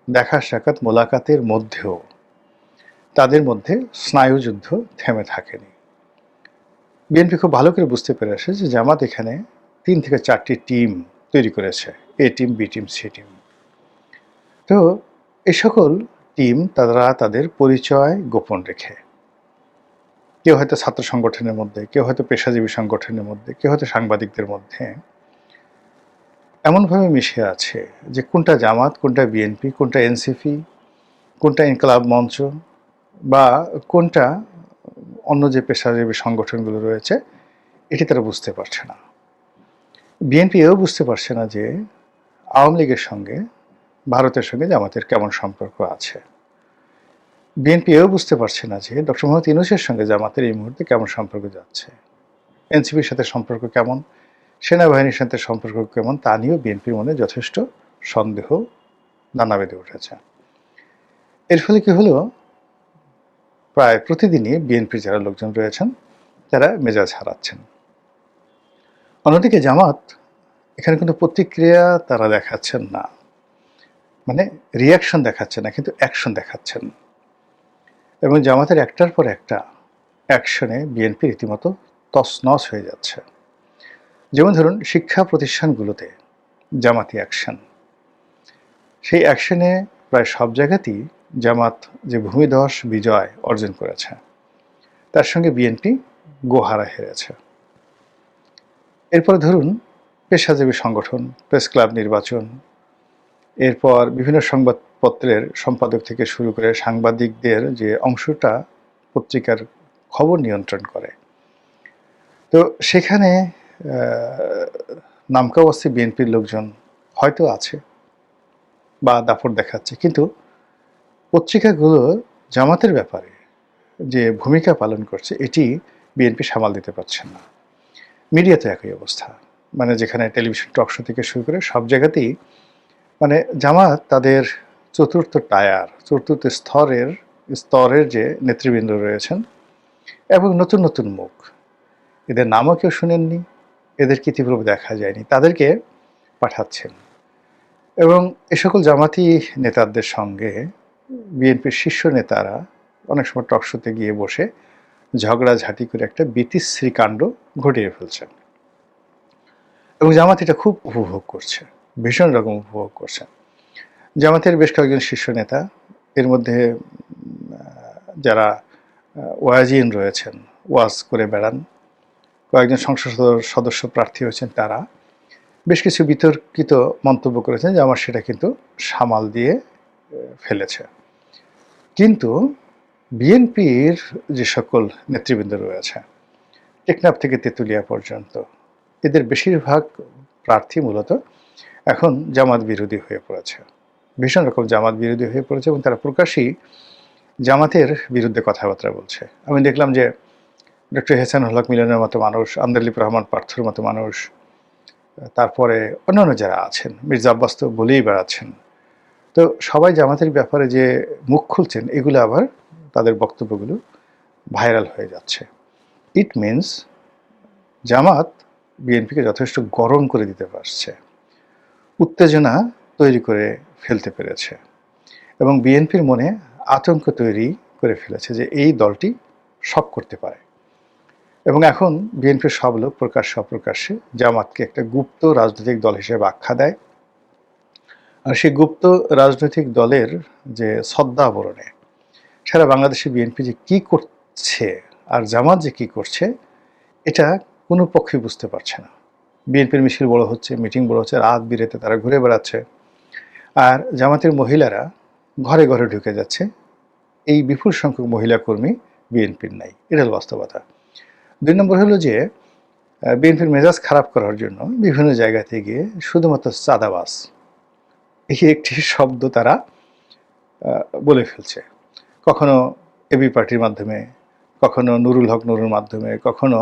G: দেখা সাক্ষাৎ মোলাকাতের মধ্যেও তাদের মধ্যে স্নায়ুযুদ্ধ থেমে থাকেনি। বিএনপি খুব ভালো করে বুঝতে পেরেছে যে জামাত এখানে 3 থেকে 4টি টিম তৈরি করেছে, A team, B team, C team. তো এই সকল টিম তারা তাদের পরিচয় গোপন রেখে, কেউ হয়তো ছাত্র সংগঠনের মধ্যে, কেউ হয়তো পেশাজীবী সংগঠনের মধ্যে, কেউ হয়তো সাংবাদিকদের মধ্যে এমনভাবে মিশে আছে যে কোনটা জামাত, কোনটা বিএনপি, কোনটা এনসিপি, কোনটা ইনকলাব মঞ্চ বা কোনটা অন্য যে পেশাজীবী সংগঠনগুলো রয়েছে, এটি তারা বুঝতে পারছে না। বিএনপি এও বুঝতে পারছে না যে আওয়ামী লীগের সঙ্গে ভারতের সঙ্গে জামাতের কেমন সম্পর্ক আছে। বিএনপি এও বুঝতে পারছে না যে ডক্টর মোহাম্মদ ইউনূসের সঙ্গে জামাতের এই মুহূর্তে কেমন সম্পর্ক যাচ্ছে, এনসিপির সাথে সম্পর্ক কেমন, সেনাবাহিনীর সাথে সম্পর্ক কেমন, তা নিয়েও বিএনপির মনে যথেষ্ট সন্দেহ নানা বেঁধে উঠেছে। এর ফলে কি হলো, প্রায় প্রতিদিনই বিএনপির যারা লোকজন রয়েছেন তারা মেজাজ হারাচ্ছেন। অন্যদিকে জামাত এখানে কোনো প্রতিক্রিয়া তারা দেখাচ্ছেন না, মানে রিয়াকশন দেখাচ্ছে না, কিন্তু অ্যাকশন দেখাচ্ছেন। এবং জামাতের একটার পর একটা অ্যাকশনে বিএনপি রীতিমতো তছনছ হয়ে যাচ্ছে। যেমন ধরুন, শিক্ষা প্রতিষ্ঠানগুলোতে জামাতি অ্যাকশন, সেই অ্যাকশনে প্রায় সব জায়গাতেই জামাত যে ভূমিধস বিজয় অর্জন করেছে, তার সঙ্গে বিএনপি গোহারা হেরেছে। এরপর ধরুন, পেশাজীবী সংগঠন, প্রেস ক্লাব নির্বাচন, এরপর বিভিন্ন সংবাদপত্রের সম্পাদক থেকে শুরু করে সাংবাদিকদের যে অংশটা পত্রিকার খবর নিয়ন্ত্রণ করে, তো সেখানে নামকাওয়াস্তে বিএনপির লোকজন হয়তো আছে বা দাপট দেখাচ্ছে, কিন্তু পত্রিকাগুলো জামাতের ব্যাপারে যে ভূমিকা পালন করছে এটি বিএনপি সামাল দিতে পারছে না। মিডিয়াতে একই অবস্থা, মানে যেখানে টেলিভিশন টক শো থেকে শুরু করে সব জায়গাতেই মানে জামাত তাদের চতুর্থ স্তরের যে নেতৃবৃন্দ রয়েছেন এবং নতুন নতুন মুখ, এদের নামও কেউ শুনেননি, এদেরকে ইতিপূর্বে দেখা যায়নি, তাদেরকে পাঠাচ্ছেন। এবং এ সকল জামাতি নেতাদের সঙ্গে বিএনপির শীর্ষ নেতারা অনেক সময় টকশোতে গিয়ে বসে ঝগড়াঝাঁটি করে একটা বিতিশ্রী কাণ্ড ঘটিয়ে ফেলছেন। এবং জামাত এটা খুব উপভোগ করছে, ভীষণ রকম উপভোগ করছে। জামাতের বেশ কয়েকজন শীর্ষ নেতা, এর মধ্যে যারা ওয়াজিন রয়েছেন, ওয়াজ করে বেড়ান, কয়েকজন সংসদ সদস্য প্রার্থী হয়েছেন, তারা বেশ কিছু বিতর্কিত মন্তব্য করেছেন যে আমার সেটা কিন্তু সামাল দিয়ে ফেলেছে। কিন্তু বিএনপির যে সকল নেতৃবৃন্দ রয়েছে, টেকনাফ থেকে তেঁতুলিয়া পর্যন্ত, এদের বেশিরভাগ প্রার্থী মূলত এখন জামাত বিরোধী হয়ে পড়েছে, ভীষণ রকম জামাত বিরোধী হয়ে পড়েছে এবং তারা প্রকাশ্যেই জামাতের বিরুদ্ধে কথাবার্তা বলছে। আমি দেখলাম যে ডক্টর এহসানুল হক মিলনের মতো মানুষ, আন্দরলিপ রহমান পার্থর মতো মানুষ, তারপরে অন্যান্য যারা আছেন, মির্জা আব্বাস তো বলেই বেড়াচ্ছেন, তো সবাই জামাতের ব্যাপারে যে মুখ খুলছেন, এগুলো আবার তাদের বক্তব্যগুলো ভাইরাল হয়ে যাচ্ছে। ইট মিনস জামাত বিএনপিকে যথেষ্ট গরম করে দিতে পারছে, উত্তেজনা তৈরি করে ফেলতে পেরেছে এবং বিএনপির মনে আতঙ্ক তৈরি করে ফেলেছে যে এই দলটি সব করতে পারে। এবং এখন বিএনপির সব লোক প্রকাশ্যে অপ্রকাশ্যে জামাতকে একটা গুপ্ত রাজনৈতিক দল হিসেবে আখ্যা দেয়। আর সেই গুপ্ত রাজনৈতিক দলের যে ছদ্মাবরণে সারা বাংলাদেশে বিএনপি যে কী করছে আর জামাত যে কী করছে, এটা কোনো পক্ষে বুঝতে পারছে না। বিএনপির মিছিল বড় হচ্ছে, মিটিং বড় হচ্ছে, রাত বিরেতে তারা ঘুরে বেড়াচ্ছে। আর জামাতের মহিলারা ঘরে ঘরে ঢুকে যাচ্ছে। এই বিপুল সংখ্যক মহিলা কর্মী বিএনপির নাই, এটা হল বাস্তবতা। 2 নম্বর হলো যে বিএনপির মেজাজ খারাপ করার জন্য বিভিন্ন জায়গাতে গিয়ে শুধুমাত্র চাঁদাবাজ এই একটি শব্দ তারা বলে ফেলছে। কখনো এবি পার্টির মাধ্যমে, কখনো নুরুল হক নুরুর মাধ্যমে, কখনো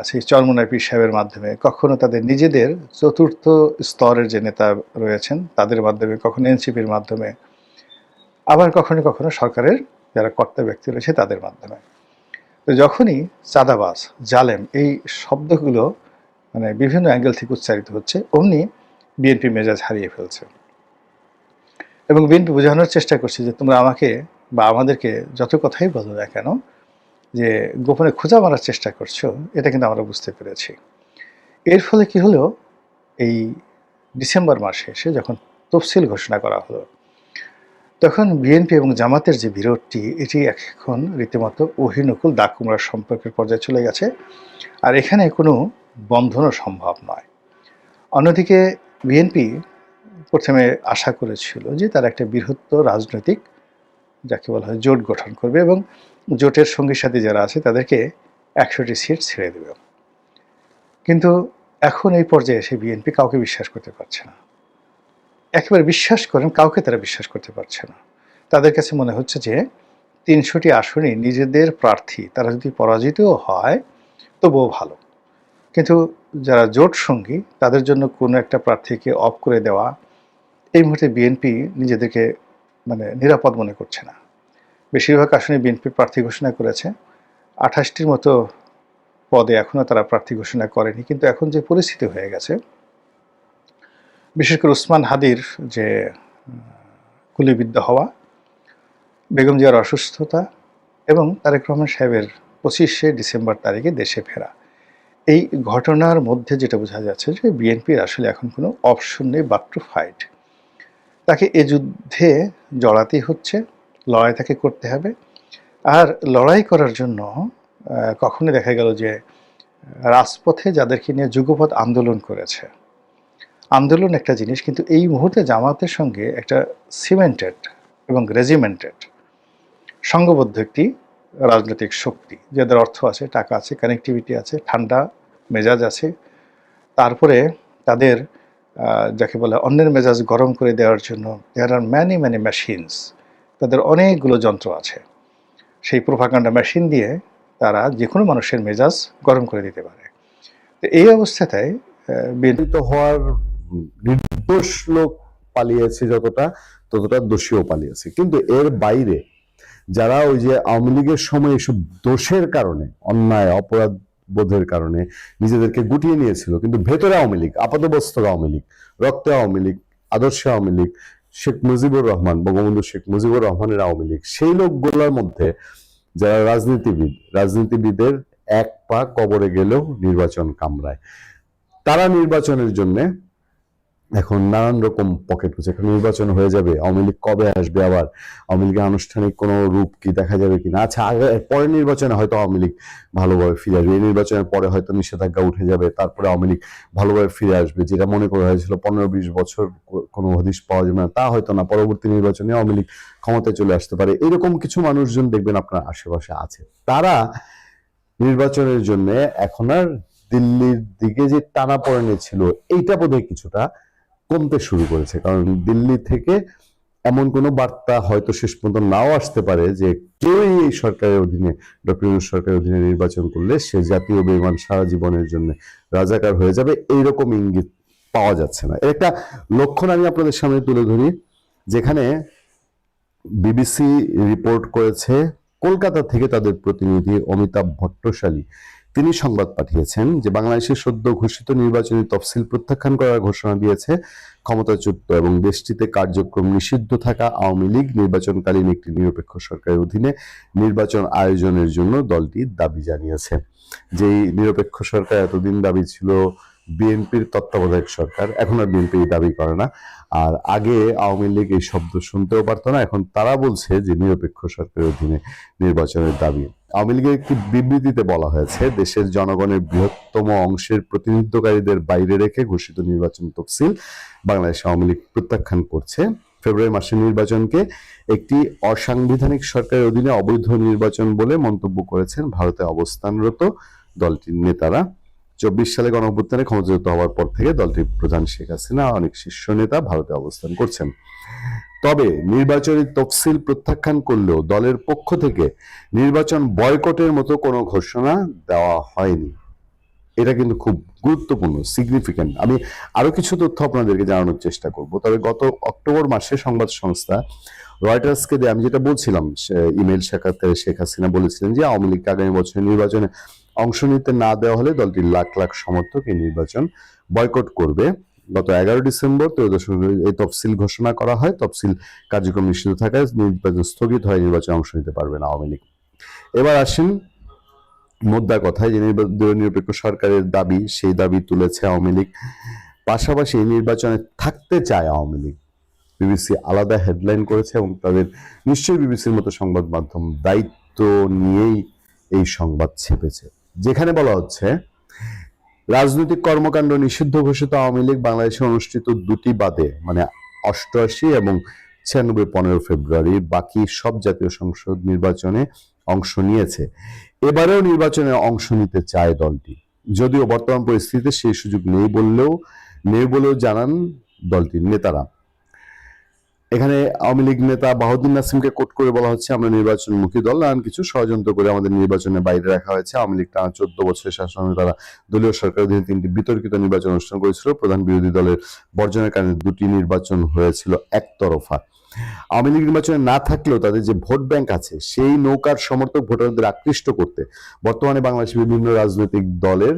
G: সেই চরমোনাই পীর সাহেবের মাধ্যমে, কখনো তাদের নিজেদের চতুর্থ স্তরের যে নেতা রয়েছেন তাদের মাধ্যমে, কখনো এনসিপির মাধ্যমে, আবার কখনো কখনো সরকারের যারা কর্তা ব্যক্তি রয়েছে তাদের মাধ্যমে। তো যখনই চাঁদাবাজ, জালেম এই শব্দগুলো মানে বিভিন্ন অ্যাঙ্গেল থেকে উচ্চারিত হচ্ছে, অমনি বিএনপি মেজাজ হারিয়ে ফেলছে এবং বিএনপি বোঝানোর চেষ্টা করছে যে তোমরা আমাকে বা আমাদেরকে যত কথাই বলো না কেন, যে গোপনে খোঁজা মারার চেষ্টা করছো, এটা কিন্তু আমরা বুঝতে পেরেছি। এর ফলে কি হলো, এই ডিসেম্বর মাসে এসে যখন তফসিল ঘোষণা করা হলো, তখন বিএনপি এবং জামাতের যে বিরোধটি, এটি এখন রীতিমতো অহিনুকুল দাগ কুমড়ার সম্পর্কের পর্যায়ে চলে গেছে। আর এখানে কোনো বন্ধনও সম্ভব নয়। অন্যদিকে বিএনপি প্রথমে আশা করেছিল যে তারা একটা বৃহত্তর রাজনৈতিক, যাকে বলা হয় জোট গঠন করবে এবং জোটের সঙ্গী সাথী যারা আছে তাদেরকে 100টি সিট ছেড়ে দেবে। কিন্তু এখন এই পর্যায়ে এসে বিএনপি কাউকে বিশ্বাস করতে পারছে না। একেবারে বিশ্বাস করেন কাউকে তারা বিশ্বাস করতে পারছে না। তাদের কাছে মনে হচ্ছে যে 300টি আসনে নিজেদের প্রার্থী তারা যদি পরাজিতও হয় তবুও ভালো, কিন্তু যারা জোট সঙ্গী তাদের জন্য কোনো একটা প্রার্থীকে অফ করে দেওয়া এই মুহূর্তে বিএনপি নিজেদেরকে মানে নিরাপদ মনে করছে না। বেশিরভাগ আসনে বিএনপি প্রার্থী ঘোষণা করেছে, 28টির মতো পদে এখনও তারা প্রার্থী ঘোষণা করেনি। কিন্তু এখন যে পরিস্থিতি হয়ে গেছে, বিশেষ করে ওসমান হাদির যে গুলিবিদ্ধ হওয়া, বেগম জিয়ার অসুস্থতা এবং তারেক রহমান সাহেবের 25শে ডিসেম্বর তারিখে দেশে ফেরা, এই ঘটনার মধ্যে যেটা বোঝা যাচ্ছে যে বিএনপির আসলে এখন কোনো অপশন নেই বাট টু ফাইট। তাকে এ যুদ্ধে জড়াতেই হচ্ছে, লড়াই তাকে করতে হবে। আর লড়াই করার জন্য কখনোই দেখা গেল যে রাজপথে যাদেরকে নিয়ে যুগপৎ আন্দোলন করেছে, আন্দোলন একটা জিনিস, কিন্তু এই মুহূর্তে জামাতের সঙ্গে একটা সিমেন্টেড এবং রেজিমেন্টেড সংঘবদ্ধ একটি রাজনৈতিক শক্তি, যাদের অর্থ আছে, টাকা আছে, কানেক্টিভিটি আছে, ঠান্ডা মেজাজ আছে, তারপরে তাদের যাকে বলে অন্যের মেজাজ গরম করে দেওয়ার জন্য দেয়ার আর ম্যানি মেশিনস, তাদের অনেকগুলো যন্ত্র আছে। সেই প্রোপাগান্ডা মেশিন দিয়ে তারা যে কোনো মানুষের মেজাজ গরম করে দিতে পারে। তো এই অবস্থায়
H: বিএনপি হওয়ার নির্দোষ লোক পালিয়েছে যতটা, ততটা দোষীও পালিয়েছে। কিন্তু এর বাইরে যারা ওই যে আওয়ামী লীগের সময় এসব দোষের কারণে, অন্যায় অপরাধ বোধের কারণে নিজেদেরকে গুটিয়ে নিয়েছিল, কিন্তু ভেতরে আওয়ামী লীগ, আপাতবস্তক আওয়ামী লীগ, রক্তে আওয়ামী লীগ, আদর্শে আওয়ামী লীগ, শেখ মুজিবুর রহমান, বঙ্গবন্ধু শেখ মুজিবুর রহমানের আওয়ামী লীগ, সেই লোকগুলোর মধ্যে যারা রাজনীতিবিদের এক পা কবরে গেলেও নির্বাচন কামড়ায়। তারা নির্বাচনের জন্য এখন নানান রকম পকেট খুঁজে, এখন নির্বাচন হয়ে যাবে, আওয়ামী লীগ কবে আসবে, আবার আওয়ামী লীগের আনুষ্ঠানিক কোনো রূপ কি দেখা যাবে কিনা, আচ্ছা আগে পরের নির্বাচনে হয়তো আওয়ামী লীগ ভালোভাবে ফিরে আসবে, এই নির্বাচনের পরে হয়তো নিষেধাজ্ঞা উঠে যাবে, তারপরে আওয়ামী লীগ ভালোভাবে ফিরে আসবে, যেটা মনে করা হয়েছিল 15-20 বছর কোনো হদিশ পাওয়া যাবে না, তা হয়তো না, পরবর্তী নির্বাচনে আওয়ামী লীগ ক্ষমতায় চলে আসতে পারে। এরকম কিছু মানুষজন দেখবেন আপনার আশেপাশে আছে। তারা নির্বাচনের জন্য এখন আর দিল্লির দিকে যে টানাপোড়েনে ছিল এইটা বোধহয় কিছুটা কমতে শুরু করেছে, কারণ দিল্লি থেকে এমন কোনো বার্তা হয়তো শেষ পর্যন্ত নাও আসতে পারে যে কেউই এই সরকারের অধীনে, ডক্টর ইউনূস সরকারের অধীনে নির্বাচন করলে সে জাতীয় বেঈমান সারা জীবনের জন্য রাজাকার হয়ে যাবে, এইরকম ইঙ্গিত পাওয়া যাচ্ছে না। এর একটা লক্ষণ আমি আপনাদের সামনে তুলে ধরি, যেখানে বিবিসি রিপোর্ট করেছে, কলকাতা থেকে তাদের প্রতিনিধি অমিতাভ ভট্টশালী তিনি সংবাদ পাঠিয়েছেন যে বাংলাদেশের সদ্য ঘোষিত নির্বাচনী তফসিল প্রত্যাখ্যান করার ঘোষণা দিয়েছে ক্ষমতাচ্যুত এবং দেশটিতে কার্যক্রম নিষিদ্ধ থাকা আওয়ামী লীগ। নির্বাচনকালীন একটি নিরপেক্ষ সরকারের অধীনে নির্বাচন আয়োজনের জন্য দলটি দাবি জানিয়েছে। যেই নিরপেক্ষ সরকার এতদিন দাবি ছিল বিএনপির তত্ত্বাবধায়ক সরকার, এখন আর বিএনপি দাবি করে না, আর আগে আওয়ামী লীগ এই শব্দ শুনতেও পারতো না, এখন তারা বলছে যে নিরপেক্ষ সরকারের অধীনে নির্বাচনের দাবি। আওয়ামী লীগের একটি বিবৃতিতে বলা হয়েছে, দেশের জনগণের বৃহত্তম অংশের প্রতিনিধিত্বকারীদের বাইরে রেখে ঘোষিত নির্বাচন তফসিল বাংলাদেশ আওয়ামী লীগ প্রত্যাখ্যান করছে। ফেব্রুয়ারি মাসের নির্বাচনকে একটি অসাংবিধানিক সরকারের অধীনে অবৈধ নির্বাচন বলে মন্তব্য করেছেন ভারতে অবস্থানরত দলটির নেতারা। 24 সালে গণঅভ্যুত্থানে ক্ষমতাচ্যুত হওয়ার পর থেকে দলটির প্রধান শেখ হাসিনা অনেক শীর্ষ নেতা ভারতে অবস্থান করছেন। তবে নির্বাচনী তফসিল প্রত্যাখ্যান করলেও দলের পক্ষ থেকে নির্বাচন বয়কটের মতো কোনো ঘোষণা দেওয়া হয়নি। এটা কিন্তু খুব গুরুত্বপূর্ণ, সিগনিফিক্যান্ট। আমি আরো কিছু তথ্য আপনাদেরকে জানানোর চেষ্টা করব। তবে গত অক্টোবর মাসে সংবাদ সংস্থা রয়টার্সকে দিয়ে আমি যেটা বলছিলাম, ইমেল সাক্ষাৎকারে শেখ হাসিনা বলেছিলেন যে আওয়ামী লীগকে আগামী বছরের নির্বাচনে অংশ নিতে না দেওয়া হলে দলটির লাখ লাখ সমর্থক এই নির্বাচন বয়কট করবে। গত 11 ডিসেম্বর এই তফসিল ঘোষণা করা হয়। তফসিল কার্যক্রম নিষিদ্ধ থাকায় নির্বাচন স্থগিত হয়, নির্বাচনে অংশ নিতে পারবে না আওয়ামী লীগ। এবার আসেন মোদ্দা কথায়, যে নিরপেক্ষ সরকারের দাবি, সেই দাবি তুলেছে আওয়ামী লীগ। পাশাপাশি এই নির্বাচনে থাকতে চায় আওয়ামী লীগ। বিবিসি আলাদা হেডলাইন করেছে এবং তাদের নিশ্চয়ই বিবিসির মতো সংবাদ মাধ্যম দায়িত্ব নিয়েই এই সংবাদ ছেপেছে, যেখানে বলা হচ্ছে রাজনৈতিক কর্মকাণ্ড নিষিদ্ধ ঘোষিত আওয়ামী লীগ বাংলাদেশে অনুষ্ঠিত দুটি বাদে, মানে 88 এবং 96 15 ফেব্রুয়ারি বাকি সব জাতীয় সংসদ নির্বাচনে অংশ নিয়েছে। এবারেও নির্বাচনে অংশ নিতে চায় দলটি, যদিও বর্তমান পরিস্থিতিতে সেই সুযোগ নেই বলেও জানান দলটির নেতারা। এখানে আওয়ামী লীগ নেতা বাহাউদ্দিন নাসিমকে কোট করে বলা হচ্ছে, আমরা নির্বাচনমুখী দল, নানান কিছু ষড়যন্ত্র করে আমাদের নির্বাচনের বাইরে রাখা হয়েছে। আওয়ামী লীগ টানা 14 বছরের শাসনে তারা দলীয় সরকারের অধীনে 3টি বিতর্কিত নির্বাচন অনুষ্ঠান করেছিল। প্রধান বিরোধী দলের বর্জনের কারণে 2টি নির্বাচন হয়েছিল একতরফা। আওয়ামী লীগ নির্বাচনে না থাকলেও তাদের যে ভোট ব্যাংক আছে, সেই নৌকার সমর্থক ভোটারদের আকৃষ্ট করতে বর্তমানে বাংলাদেশের বিভিন্ন রাজনৈতিক দলের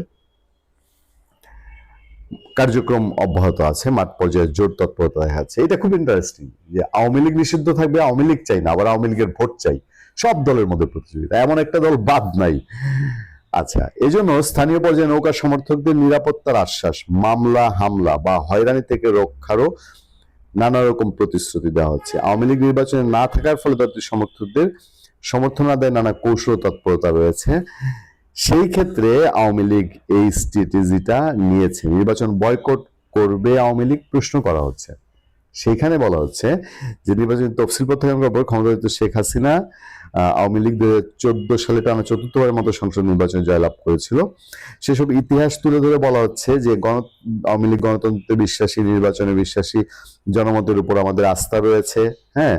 H: কার্যক্রম অব্যাহত আছে, মাঠ পর্যায়ে জোর তৎপরতা দেখা যাচ্ছে। এটা খুব ইন্টারেস্টিং যে আওয়ামী লীগ নিষিদ্ধ থাকবে, আওয়ামী লীগ চাই না, আবার আওয়ামী লীগের ভোট চাই, সব দলের মধ্যে প্রতিযোগিতা, এমন একটা দল বাদ নাই। আচ্ছা, এজন্য স্থানীয় পর্যায়ে নৌকা সমর্থকদের নিরাপত্তার আশ্বাস, মামলা হামলা বা হয়রানি থেকে রক্ষারও নানা রকম প্রতিশ্রুতি দেওয়া হচ্ছে। আওয়ামী লীগ নির্বাচনে না থাকার ফলে দলটির সমর্থকদের সমর্থন আদায় নানা কৌশল তৎপরতা রয়েছে। সেই ক্ষেত্রে আওয়ামী লীগ এই স্ট্র্যাটেজিটা নিয়েছে। নির্বাচন বয়কট করবে আওয়ামী লীগ প্রশ্ন করা হচ্ছে। সেখানে বলা হচ্ছে যে নির্বাচন তফসিল প্রত্যাখ্যান করার পর ক্ষমতাচ্যুত শেখ হাসিনা আওয়ামী লীগ 2014 সালে টানা 4র্থবারের মতো সংসদ নির্বাচনে জয়লাভ করেছিল। সেসব ইতিহাস তুলে ধরে বলা হচ্ছে যে আওয়ামী লীগ গণতন্ত্রে বিশ্বাসী, নির্বাচনে বিশ্বাসী, জনমতের উপর আমাদের আস্থা রয়েছে। হ্যাঁ,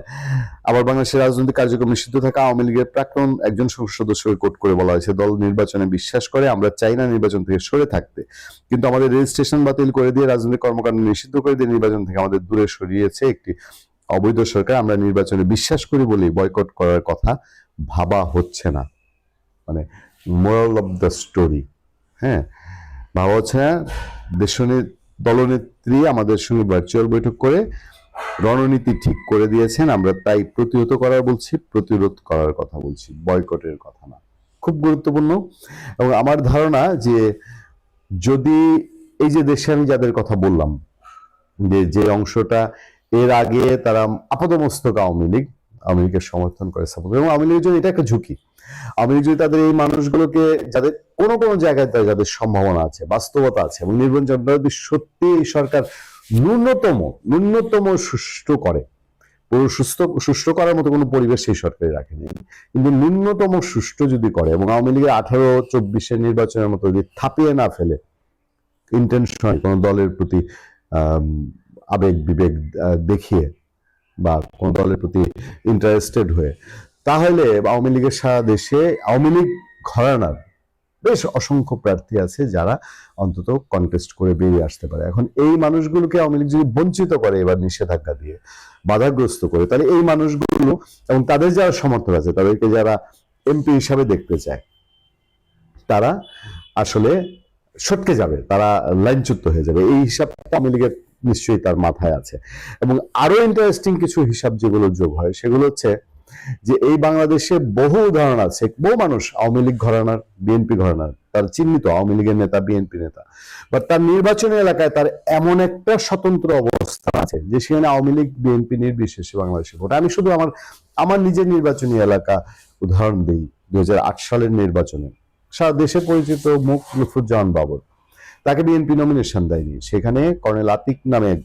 H: আবার বাংলাদেশের রাজনৈতিক কার্যক্রম নিষিদ্ধ থাকা আওয়ামী লীগের প্রাক্তন একজন সংসদ সদস্যকে কোট করে বলা হয়েছে, দল নির্বাচনে বিশ্বাস করে, আমরা চাই না নির্বাচন থেকে সরে থাকতে, কিন্তু আমাদের রেজিস্ট্রেশন বাতিল করে দিয়ে, রাজনৈতিক কর্মকাণ্ড নিষিদ্ধ করে দিয়ে নির্বাচন থেকে আমাদের দূরে সরিয়েছে একটি অবৈধ সরকার। আমরা নির্বাচনে বিশ্বাস করি বলেই বয়কট করার কথা ভাবা হচ্ছে না। মানে মোরাল অফ দ্য স্টোরি, হ্যাঁ, ভাবা হচ্ছে না। দলনেত্রী আমাদের সঙ্গে ভার্চুয়াল বৈঠক করে রণনীতি ঠিক করে দিয়েছেন, আমরা তাই প্রতিহত করার বলছি, প্রতিরোধ করার কথা বলছি, বয়কটের কথা না। খুব গুরুত্বপূর্ণ। এবং আমার ধারণা যে যদি এই যে দেশে আমি যাদের কথা বললাম, যে অংশটা এর আগে তারা আপাতমস্তক আওয়ামী লীগের সমর্থন করে, সাপোর্ট, এবং আওয়ামী লীগের জন্য এটা একটা ঝুঁকি। আওয়ামী লীগ যদি তাদের এই মানুষগুলোকে, যাদের কোনো জায়গায় যাদের সম্ভাবনা আছে, বাস্তবতা আছে, এবং নির্বাচন যদি সত্যি এই সরকার ন্যূনতম সুষ্ঠু করে, পুরো সুষ্ঠু করার মতো কোনো পরিবেশ সেই সরকারই রাখেনি, কিন্তু ন্যূনতম সুষ্ঠু যদি করে এবং আওয়ামী লীগের 18-24 নির্বাচনের মতো যদি থাপিয়ে না ফেলে, ইন্টেনশন কোনো দলের প্রতি আবেগ বিবেক দেখিয়ে বা কোন দলের প্রতি ইন্টারেস্টেড হয়ে, তাহলে আওয়ামী লীগের সারা দেশে আওয়ামী লীগ ঘরানার বেশ অসংখ্য প্রার্থী আছে যারা অন্তত কন্টেস্ট করে বেরিয়ে আসতে পারে। এখন এই মানুষগুলোকে আওয়ামী লীগ যদি বঞ্চিত করে এবার নিষেধাজ্ঞা দিয়ে, বাধাগ্রস্ত করে, তাহলে এই মানুষগুলো এবং তাদের যারা সমর্থক আছে, তাদেরকে যারা এমপি হিসাবে দেখতে চায়, তারা আসলে সটকে যাবে, তারা লাইনচ্যুত হয়ে যাবে। এই হিসাবটা আওয়ামী লীগের নিশ্চয়ই তার মাথায় আছে। এবং আরো ইন্টারেস্টিং কিছু হিসাব যেগুলো যোগ হয়, সেগুলো হচ্ছে যে এই বাংলাদেশে বহু উদাহরণ আছে, বহু মানুষ আওয়ামী লীগ ঘরানার, বিএনপি ঘরানার, তার চিহ্নিত আওয়ামী লীগের নেতা, বিএনপি নেতা, বা তার নির্বাচনী এলাকায় তার এমন একটা স্বতন্ত্র অবস্থা আছে যে সেখানে আওয়ামী লীগ বিএনপি নির্বিশেষে বাংলাদেশে ভোট। আমি শুধু আমার নিজের নির্বাচনী এলাকা উদাহরণ দিই। 2008 সালের নির্বাচনে সারা দেশে পরিচিত মুখ লুৎফুজ্জামান বাবর, তাকে বিএনপি নমিনেশন দেয়নি, সেখানে কর্নেল আতিক নামে এক